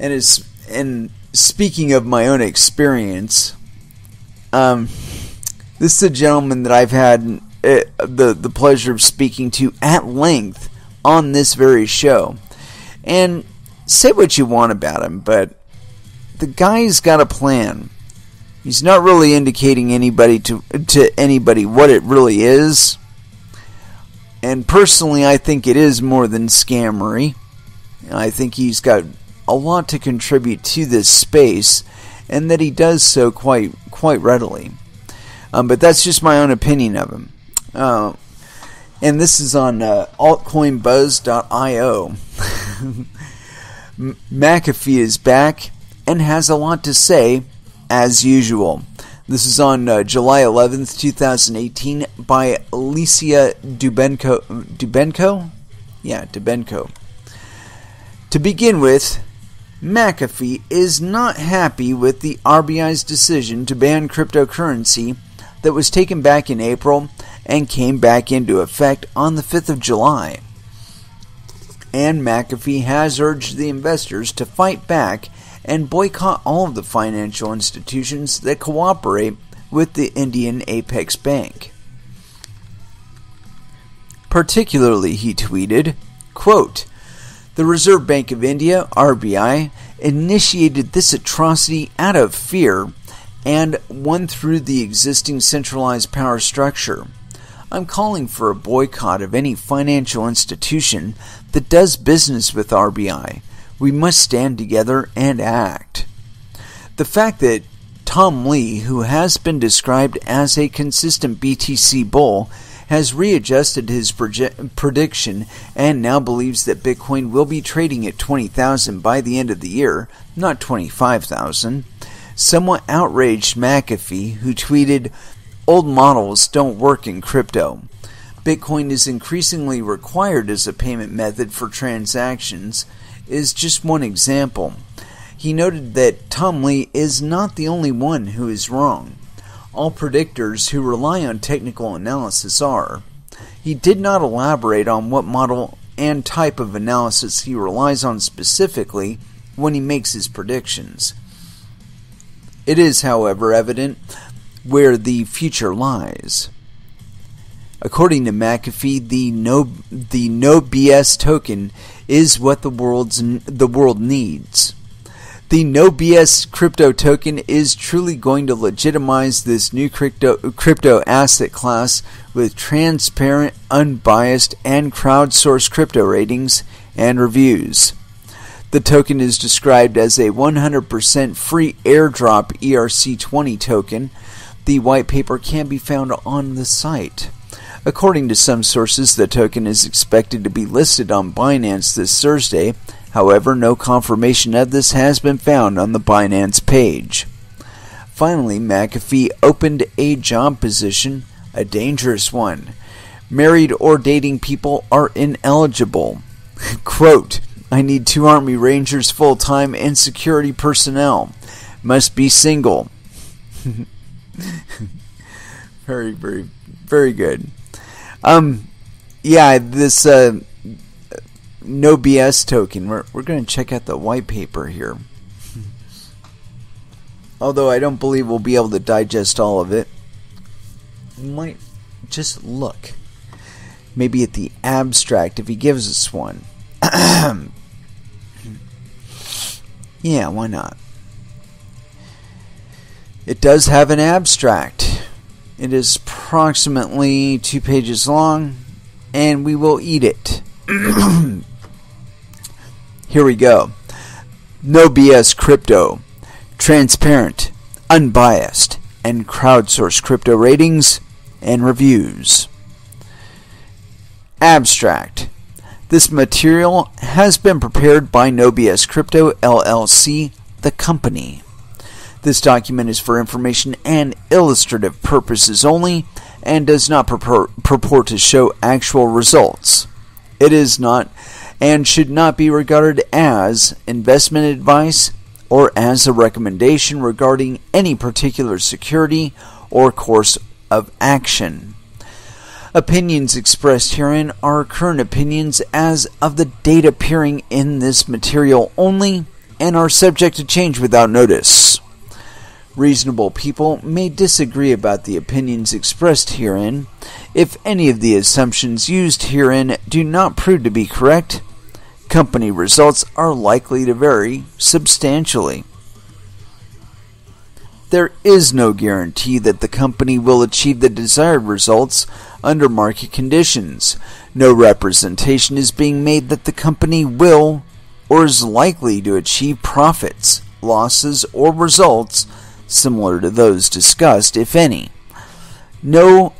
And speaking of my own experience, this is a gentleman that I've had the pleasure of speaking to at length on this very show. And say what you want about him, but the guy's got a plan. He's not really indicating anybody to anybody what it really is. And personally, I think it is more than scammery. I think he's got a lot to contribute to this space, and that he does so quite readily. But that's just my own opinion of him. And this is on altcoinbuzz.io. McAfee is back and has a lot to say, as usual. This is on July 11th, 2018, by Alicia Dubenko? Yeah, Dubenko. To begin with, McAfee is not happy with the RBI's decision to ban cryptocurrency that was taken back in April and came back into effect on the 5th of July. And McAfee has urged the investors to fight back and boycott all of the financial institutions that cooperate with the Indian Apex Bank. Particularly, he tweeted, quote, "The Reserve Bank of India, RBI, initiated this atrocity out of fear and won through the existing centralized power structure. I'm calling for a boycott of any financial institution that does business with RBI. We must stand together and act." The fact that Tom Lee, who has been described as a consistent BTC bull, has readjusted his prediction and now believes that Bitcoin will be trading at 20,000 by the end of the year, not 25,000, somewhat outraged McAfee, who tweeted, "Old models don't work in crypto. Bitcoin is increasingly required as a payment method for transactions," is just one example. He noted that Tom Lee is not the only one who is wrong. All predictors who rely on technical analysis are. He did not elaborate on what model and type of analysis he relies on specifically when he makes his predictions. It is, however, evident where the future lies. According to McAfee, the no BS token is what the world needs. The no BS crypto token is truly going to legitimize this new crypto asset class with transparent, unbiased, and crowdsourced crypto ratings and reviews. The token is described as a 100% free airdrop ERC20 token. The white paper can be found on the site. According to some sources, the token is expected to be listed on Binance this Thursday. However, no confirmation of this has been found on the Binance page. Finally, McAfee opened a job position, a dangerous one. Married or dating people are ineligible. Quote, "I need 2 Army Rangers full-time and security personnel. Must be single." Very, very, very good. Yeah, this no BS token. We're going to check out the white paper here. Although I don't believe we'll be able to digest all of it. We might just look. Maybe at the abstract if he gives us one. Yeah, why not? It does have an abstract. It is approximately 2 pages long, and we will eat it. Here we go. No BS crypto. Transparent, unbiased, and crowdsourced crypto ratings and reviews. Abstract. This material has been prepared by No BS Crypto LLC, the company. This document is for information and illustrative purposes only and does not purport to show actual results. It is not and should not be regarded as investment advice or as a recommendation regarding any particular security or course of action. Opinions expressed herein are current opinions as of the date appearing in this material only and are subject to change without notice. Reasonable people may disagree about the opinions expressed herein. If any of the assumptions used herein do not prove to be correct, company results are likely to vary substantially. There is no guarantee that the company will achieve the desired results under market conditions. No representation is being made that the company will or is likely to achieve profits, losses, or results similar to those discussed, if any. No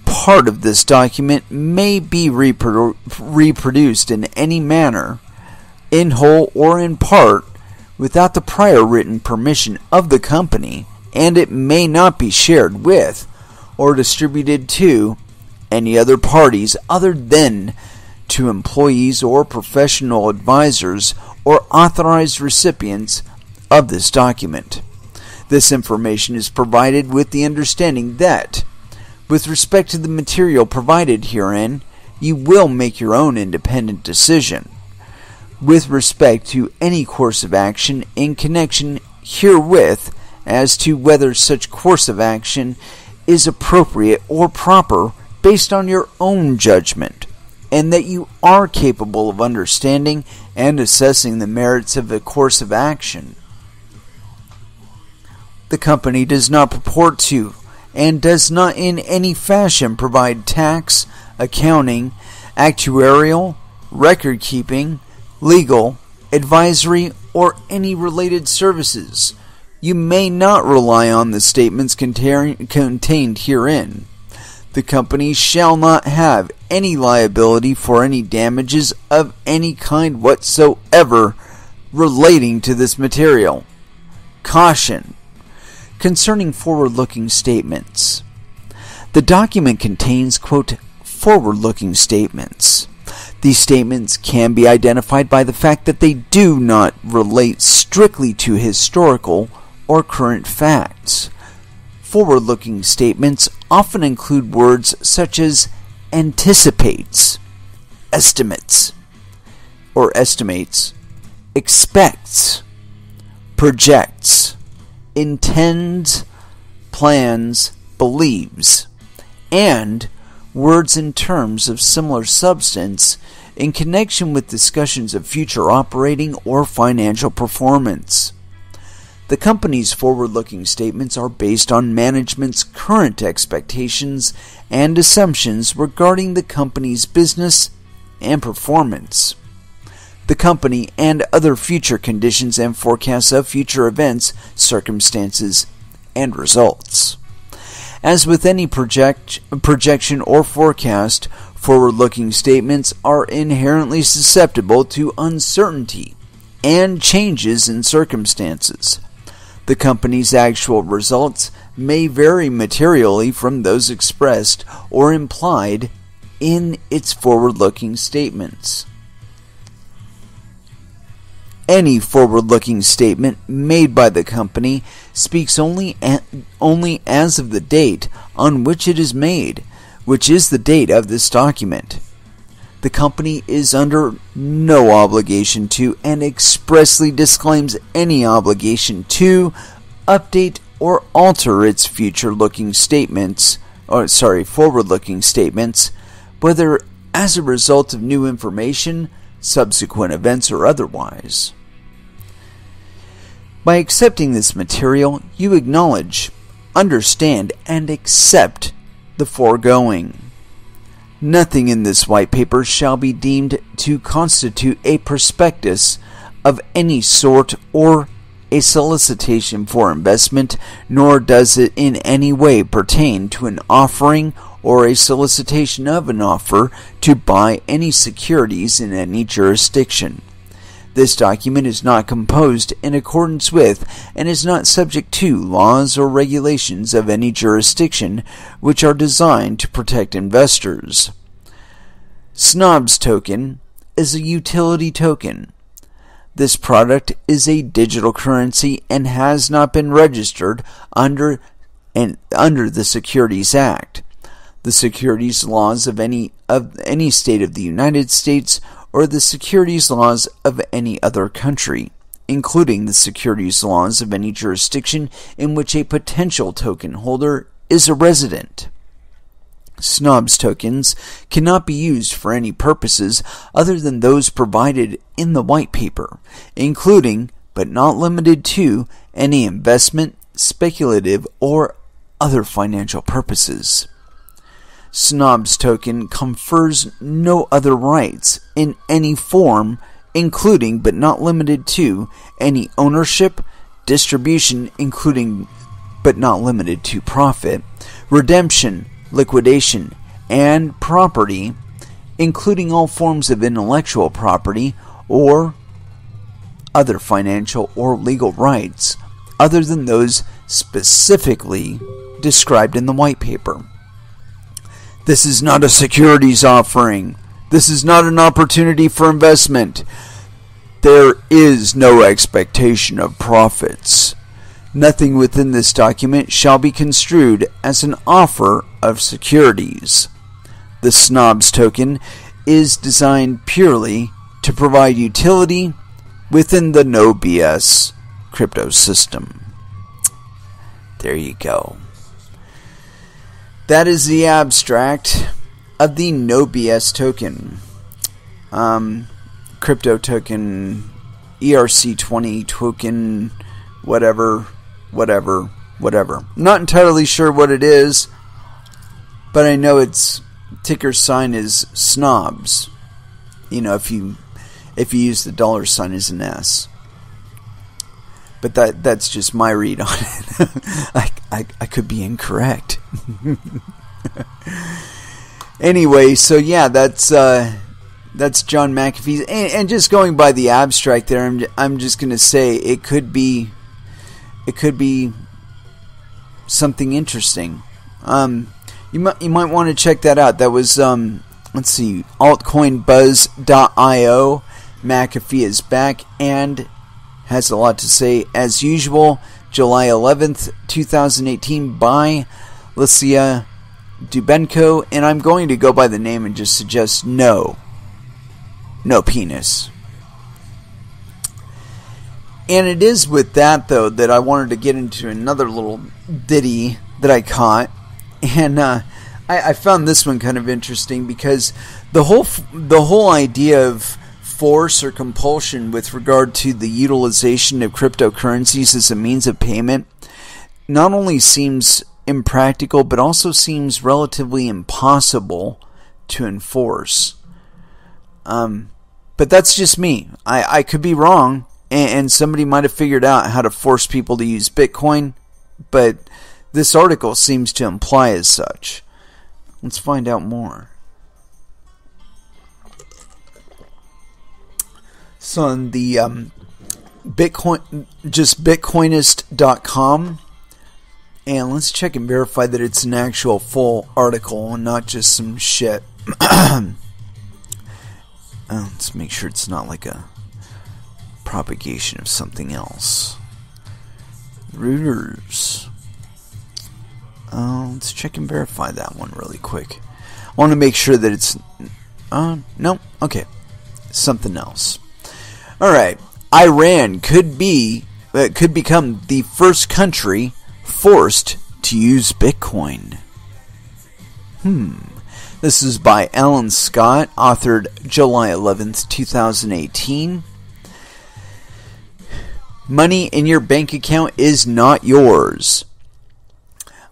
part of this document may be reproduced in any manner, in whole or in part, without the prior written permission of the company, and it may not be shared with or distributed to any other parties other than to employees or professional advisors or authorized recipients of this document. This information is provided with the understanding that, with respect to the material provided herein, you will make your own independent decision. with respect to any course of action in connection herewith as to whether such course of action is appropriate or proper based on your own judgment, and that you are capable of understanding and assessing the merits of a course of action. The company does not purport to and does not in any fashion provide tax, accounting, actuarial, record-keeping, legal, advisory, or any related services. You may not rely on the statements contained herein. The company shall not have any liability for any damages of any kind whatsoever relating to this material. Caution concerning forward-looking statements. The document contains, quote, forward-looking statements. These statements can be identified by the fact that they do not relate strictly to historical or current facts. Forward-looking statements often include words such as anticipates, estimates, expects, projects, intends, plans, believes, and words and terms of similar substance in connection with discussions of future operating or financial performance. The company's forward-looking statements are based on management's current expectations and assumptions regarding the company's business and performance, the company and other future conditions and forecasts of future events, circumstances, and results. As with any projection or forecast, forward-looking statements are inherently susceptible to uncertainty and changes in circumstances. The company's actual results may vary materially from those expressed or implied in its forward-looking statements. Any forward-looking statement made by the company speaks only as of the date on which it is made, which is the date of this document. The company is under no obligation to and expressly disclaims any obligation to update or alter its forward-looking statements, whether as a result of new information, subsequent events, or otherwise. By accepting this material, you acknowledge, understand, and accept the foregoing. Nothing in this white paper shall be deemed to constitute a prospectus of any sort or a solicitation for investment, nor does it in any way pertain to an offering or a solicitation of an offer to buy any securities in any jurisdiction. This document is not composed in accordance with and is not subject to laws or regulations of any jurisdiction which are designed to protect investors. Snob's token is a utility token. This product is a digital currency and has not been registered under the Securities Act, the securities laws of any state of the United States, or the securities laws of any other country, including the securities laws of any jurisdiction in which a potential token holder is a resident. Snob's tokens cannot be used for any purposes other than those provided in the white paper, including, but not limited to, any investment, speculative, or other financial purposes. Snob's token confers no other rights in any form, including but not limited to any ownership, distribution, including but not limited to profit, redemption, liquidation, and property, including all forms of intellectual property or other financial or legal rights, other than those specifically described in the white paper. This is not a securities offering. This is not an opportunity for investment. There is no expectation of profits. Nothing within this document shall be construed as an offer of securities. The Snob's token is designed purely to provide utility within the no BS crypto system. There you go. That is the abstract of the no BS token. Crypto token, ERC20 token, whatever. Not entirely sure what it is, but I know its ticker sign is snobs. You know, if you use the dollar sign as an S. But that's just my read on it. I could be incorrect. Anyway, so yeah, that's John McAfee, and just going by the abstract there, I'm just going to say it could be something interesting. You might want to check that out. That was let's see, altcoinbuzz.io. McAfee is back and has a lot to say as usual. July 11th, 2018 by Licia Dubenko, and I'm going to go by the name and just suggest no penis. And it is with that, though, that I wanted to get into another little ditty that I caught, and I found this one kind of interesting because the whole idea of force or compulsion with regard to the utilization of cryptocurrencies as a means of payment not only seems impractical, but also seems relatively impossible to enforce. But that's just me. I could be wrong, and somebody might have figured out how to force people to use Bitcoin, but this article seems to imply as such. Let's find out more. So on the Bitcoinist.com, and let's check and verify that it's an actual full article and not just some shit. Let's make sure it's not like a propagation of something else. Reuters. Let's check and verify that one really quick. I want to make sure that it's... no? Okay. Something else. Alright. Iran could become the first country forced to use Bitcoin. This is by Alan Scott, authored July 11th, 2018. Money in your bank account is not yours.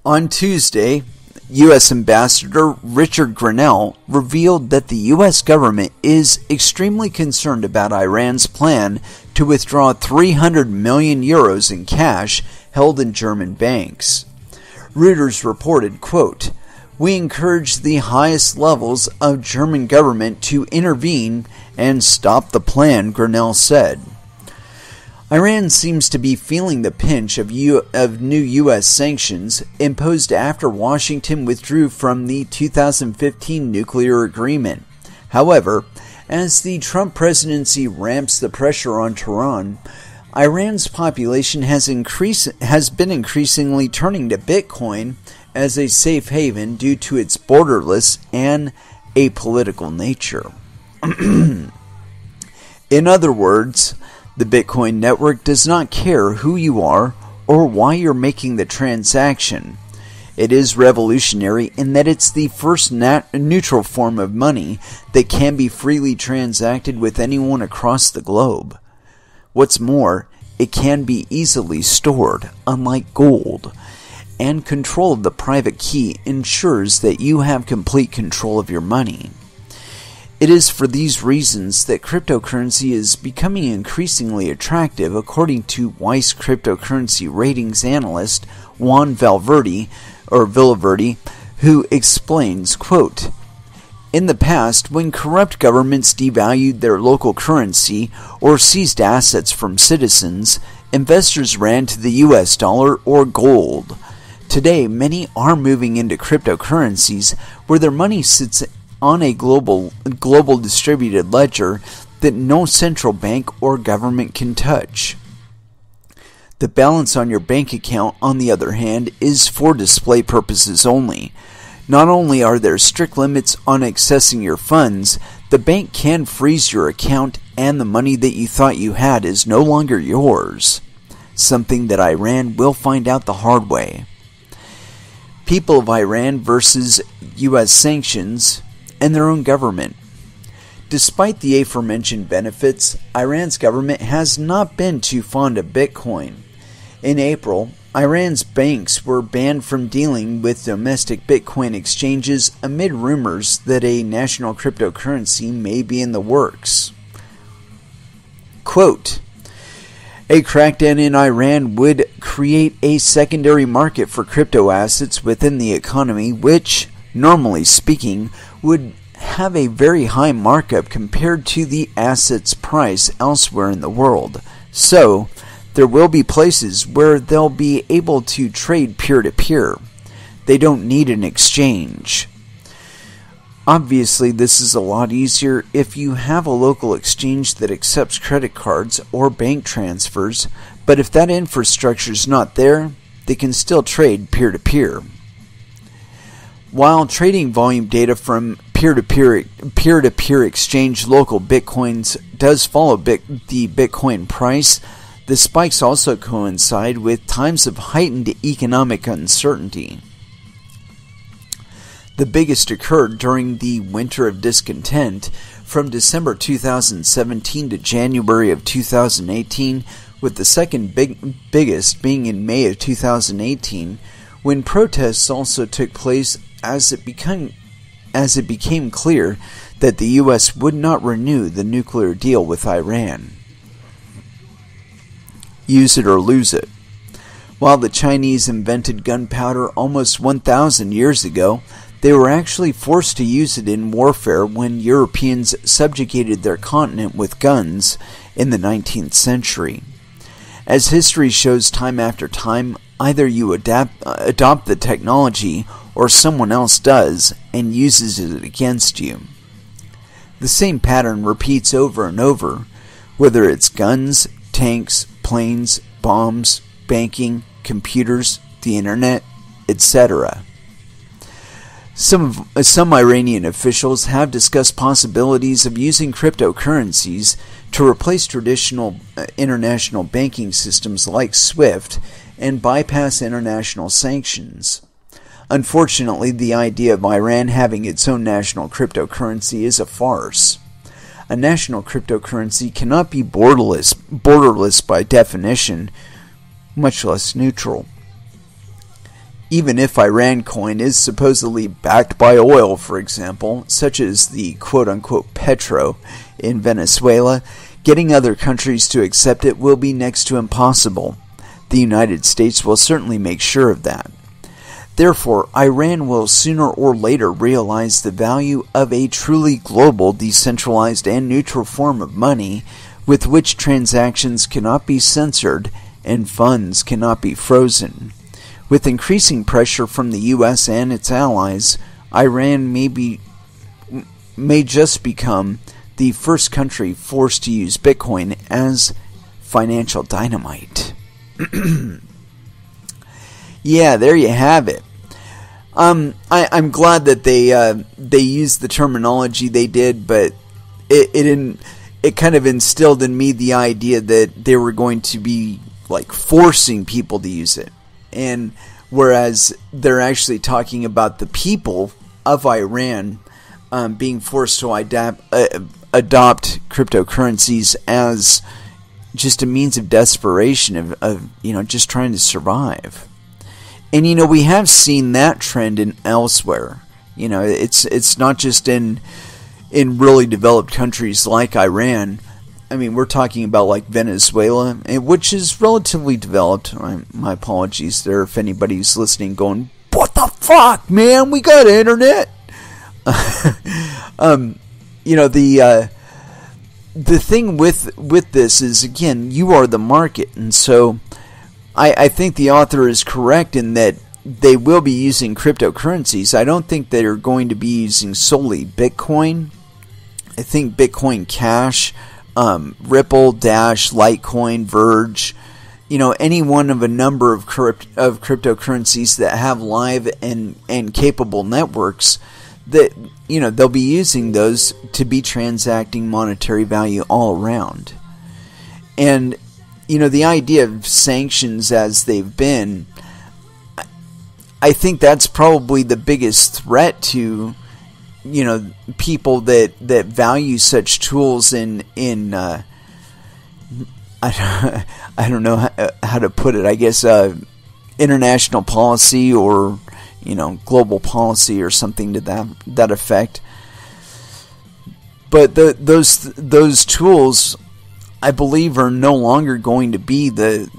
On Tuesday, U.S. Ambassador Richard Grenell revealed that the U.S. government is extremely concerned about Iran's plan to withdraw 300 million euros in cash held in German banks. Reuters reported, quote, "We encourage the highest levels of German government to intervene and stop the plan," Grenell said. Iran seems to be feeling the pinch of new U.S. sanctions imposed after Washington withdrew from the 2015 nuclear agreement. However, as the Trump presidency ramps the pressure on Tehran, Iran's population has been increasingly turning to Bitcoin as a safe haven due to its borderless and apolitical nature. In other words, the Bitcoin network does not care who you are or why you're making the transaction. It is revolutionary in that it's the first neutral form of money that can be freely transacted with anyone across the globe. What's more, it can be easily stored, unlike gold, and control of the private key ensures that you have complete control of your money. It is for these reasons that cryptocurrency is becoming increasingly attractive, according to Weiss cryptocurrency ratings analyst Juan Villaverde, who explains, quote, "In the past, when corrupt governments devalued their local currency or seized assets from citizens, investors ran to the US dollar or gold. Today, many are moving into cryptocurrencies where their money sits on a global distributed ledger that no central bank or government can touch. The balance on your bank account, on the other hand, is for display purposes only. Not only are there strict limits on accessing your funds, the bank can freeze your account and the money that you thought you had is no longer yours, something that Iran will find out the hard way. People of Iran versus U.S. sanctions and their own government. Despite the aforementioned benefits, Iran's government has not been too fond of Bitcoin. In April, Iran's banks were banned from dealing with domestic Bitcoin exchanges amid rumors that a national cryptocurrency may be in the works. Quote, a crackdown in Iran would create a secondary market for crypto assets within the economy, which, normally speaking, would have a very high markup compared to the asset's price elsewhere in the world. So, there will be places where they'll be able to trade peer-to-peer. They don't need an exchange. Obviously, this is a lot easier if you have a local exchange that accepts credit cards or bank transfers, but if that infrastructure is not there, they can still trade peer-to-peer. While trading volume data from peer-to-peer exchange local bitcoins does follow the Bitcoin price, the spikes also coincide with times of heightened economic uncertainty. The biggest occurred during the winter of discontent from December 2017 to January of 2018, with the second biggest being in May of 2018, when protests also took place as it became clear that the U.S. would not renew the nuclear deal with Iran. Use it or lose it. While the Chinese invented gunpowder almost 1,000 years ago, they were actually forced to use it in warfare when Europeans subjugated their continent with guns in the 19th century. As history shows time after time, either you adopt the technology or someone else does and uses it against you. The same pattern repeats over and over, whether it's guns, tanks, planes, bombs, banking, computers, the internet, etc. Some Iranian officials have discussed possibilities of using cryptocurrencies to replace traditional international banking systems like SWIFT and bypass international sanctions. Unfortunately, the idea of Iran having its own national cryptocurrency is a farce. A national cryptocurrency cannot be borderless by definition, much less neutral. Even if Iran coin is supposedly backed by oil, for example, such as the quote-unquote petro in Venezuela, getting other countries to accept it will be next to impossible. The United States will certainly make sure of that. Therefore, Iran will sooner or later realize the value of a truly global, decentralized, and neutral form of money with which transactions cannot be censored and funds cannot be frozen. With increasing pressure from the U.S. and its allies, Iran may just become the first country forced to use Bitcoin as financial dynamite. Yeah, there you have it. I'm glad that they used the terminology they did, but it kind of instilled in me the idea that they were going to be like forcing people to use it. And whereas they're actually talking about the people of Iran being forced to adopt cryptocurrencies as just a means of desperation of just trying to survive. And we have seen that trend in elsewhere. It's not just in really developed countries like Iran. I mean, we're talking about like Venezuela, which is relatively developed. My apologies there if anybody's listening going, what the fuck, man? We got internet. The thing with this is, again, you are the market. And so I think the author is correct in that they will be using cryptocurrencies. I don't think they're going to be using solely Bitcoin. I think Bitcoin Cash, Ripple, Dash, Litecoin, Verge, any one of a number of cryptocurrencies that have live and capable networks, that, they'll be using those to be transacting monetary value all around. And, the idea of sanctions as they've been, I think that's probably the biggest threat to, people that value such tools in I don't know how to put it. I guess international policy or global policy or something to that effect. But those tools, I believe, are no longer going to be the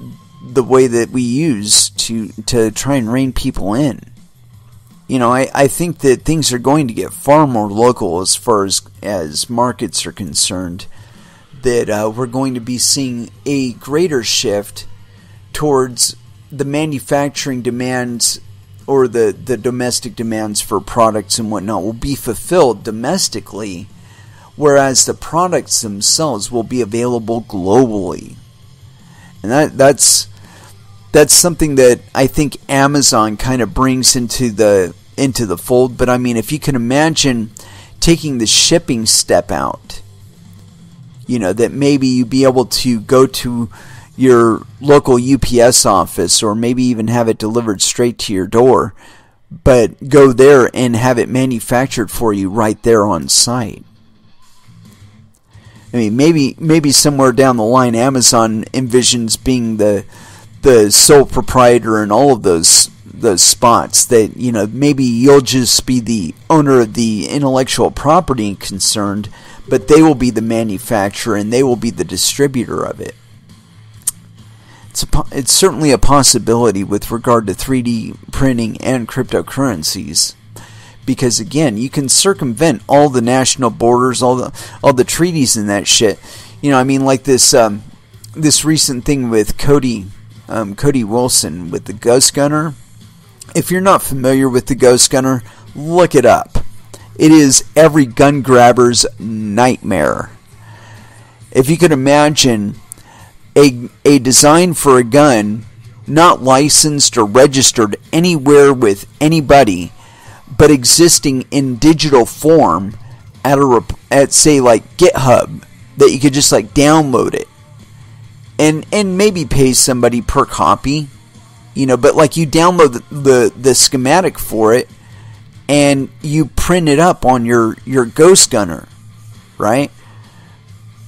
way that we use to try and rein people in. I think that things are going to get far more local as far as markets are concerned. That we're going to be seeing a greater shift towards the manufacturing demands or the domestic demands for products and whatnot will be fulfilled domestically, whereas the products themselves will be available globally. And that's something that I think Amazon kind of brings into the fold. But I mean, if you can imagine taking the shipping step out, that maybe you'd be able to go to your local UPS office or maybe even have it delivered straight to your door, but go there and have it manufactured for you right there on site. I mean, maybe somewhere down the line, Amazon envisions being the sole proprietor in all of those spots. That maybe you'll just be the owner of the intellectual property concerned, but they will be the manufacturer and they will be the distributor of it. It's certainly a possibility with regard to 3D printing and cryptocurrencies, because again, you can circumvent all the national borders, all the treaties and that shit. Like this recent thing with Cody Wilson with the Ghost Gunner. If you're not familiar with the Ghost Gunner, look it up. It is every gun grabber's nightmare. If you could imagine a design for a gun not licensed or registered anywhere with anybody, but existing in digital form at say like GitHub, that you could just like download it and maybe pay somebody per copy, but like you download the schematic for it and you print it up on your Ghost Gunner, right?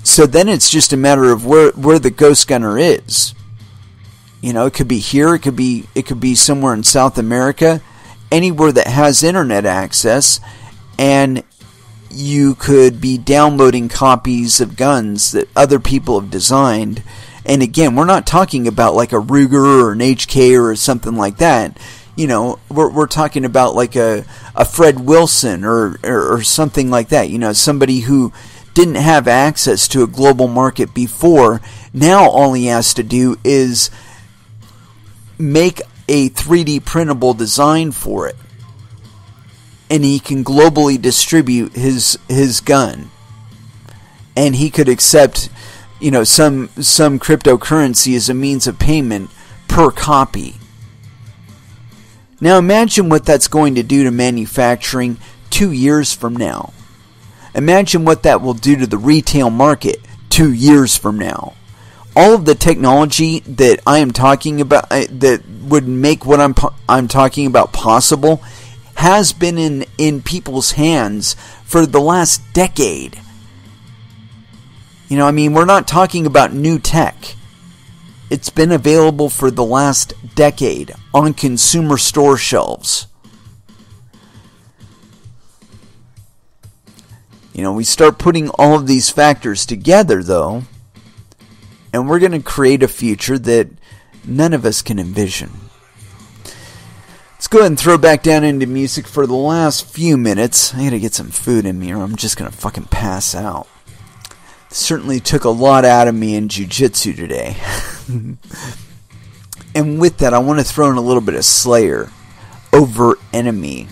So then it's just a matter of where the Ghost Gunner is. It could be here, it could be somewhere in South America, anywhere that has internet access, and you could be downloading copies of guns that other people have designed. And again, we're not talking about like a Ruger or an HK or something like that. We're talking about like a Fred Wilson or something like that. Somebody who didn't have access to a global market before. Now all he has to do is make a 3D printable design for it, and he can globally distribute his gun, and he could accept some cryptocurrency as a means of payment per copy. Now imagine what that's going to do to manufacturing 2 years from now. Imagine what that will do to the retail market 2 years from now. All of the technology that I am talking about that would make what I'm talking about possible has been in people's hands for the last decade. We're not talking about new tech. It's been available for the last decade on consumer store shelves. We start putting all of these factors together, though, and we're going to create a future that none of us can envision. Let's go ahead and throw back down into music for the last few minutes. I gotta get some food in me or I'm just going to fucking pass out. Certainly took a lot out of me in jiu-jitsu today. And with that, I want to throw in a little bit of Slayer, Overt Enemy,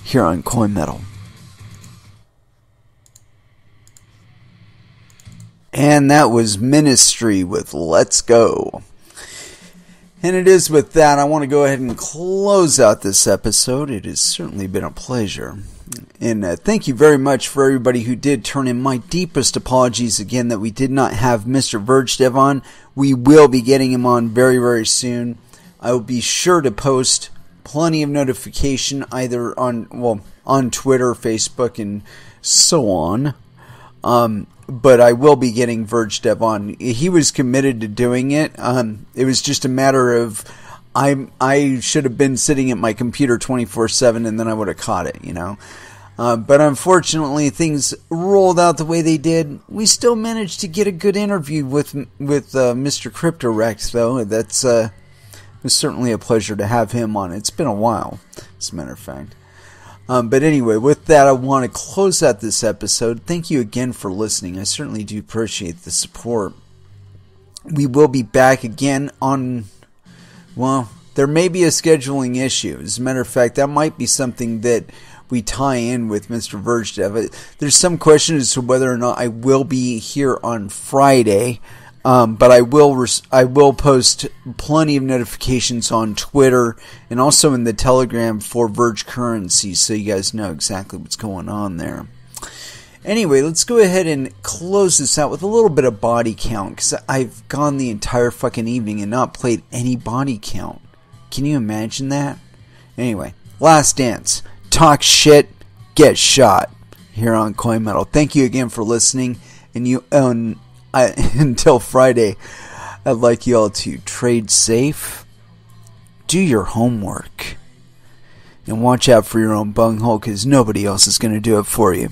here on Coin Metal. And that was Ministry with Let's Go. And it is with that I want to go ahead and close out this episode. It has certainly been a pleasure. And thank you very much for everybody who did turn in. My deepest apologies again that we did not have Mr. Verge on. We will be getting him on very, very soon. I will be sure to post plenty of notification either on Twitter, Facebook, and so on. But I will be getting Verge on. He was committed to doing it. It was just a matter of I should have been sitting at my computer 24/7, and then I would have caught it, But unfortunately, things rolled out the way they did. We still managed to get a good interview with Mr. CryptoRekt, though. That's it was certainly a pleasure to have him on. It's been a while, as a matter of fact. But anyway, with that, I want to close out this episode. Thank you again for listening. I certainly do appreciate the support. We will be back again on... Well, there may be a scheduling issue. As a matter of fact, that might be something that we tie in with Mr. Verge. There's some question as to whether or not I will be here on Friday, but I will post plenty of notifications on Twitter and also in the Telegram for Verge Currency, so you guys know exactly what's going on there. Anyway, let's go ahead and close this out with a little bit of body count, because I've gone the entire fucking evening and not played any body count. Can you imagine that? Anyway, last dance. Talk shit, get shot. Here on Coin Metal. Thank you again for listening, and until Friday, I'd like you all to trade safe, do your homework, and watch out for your own bunghole, because nobody else is going to do it for you.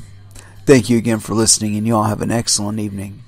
Thank you again for listening, and you all have an excellent evening.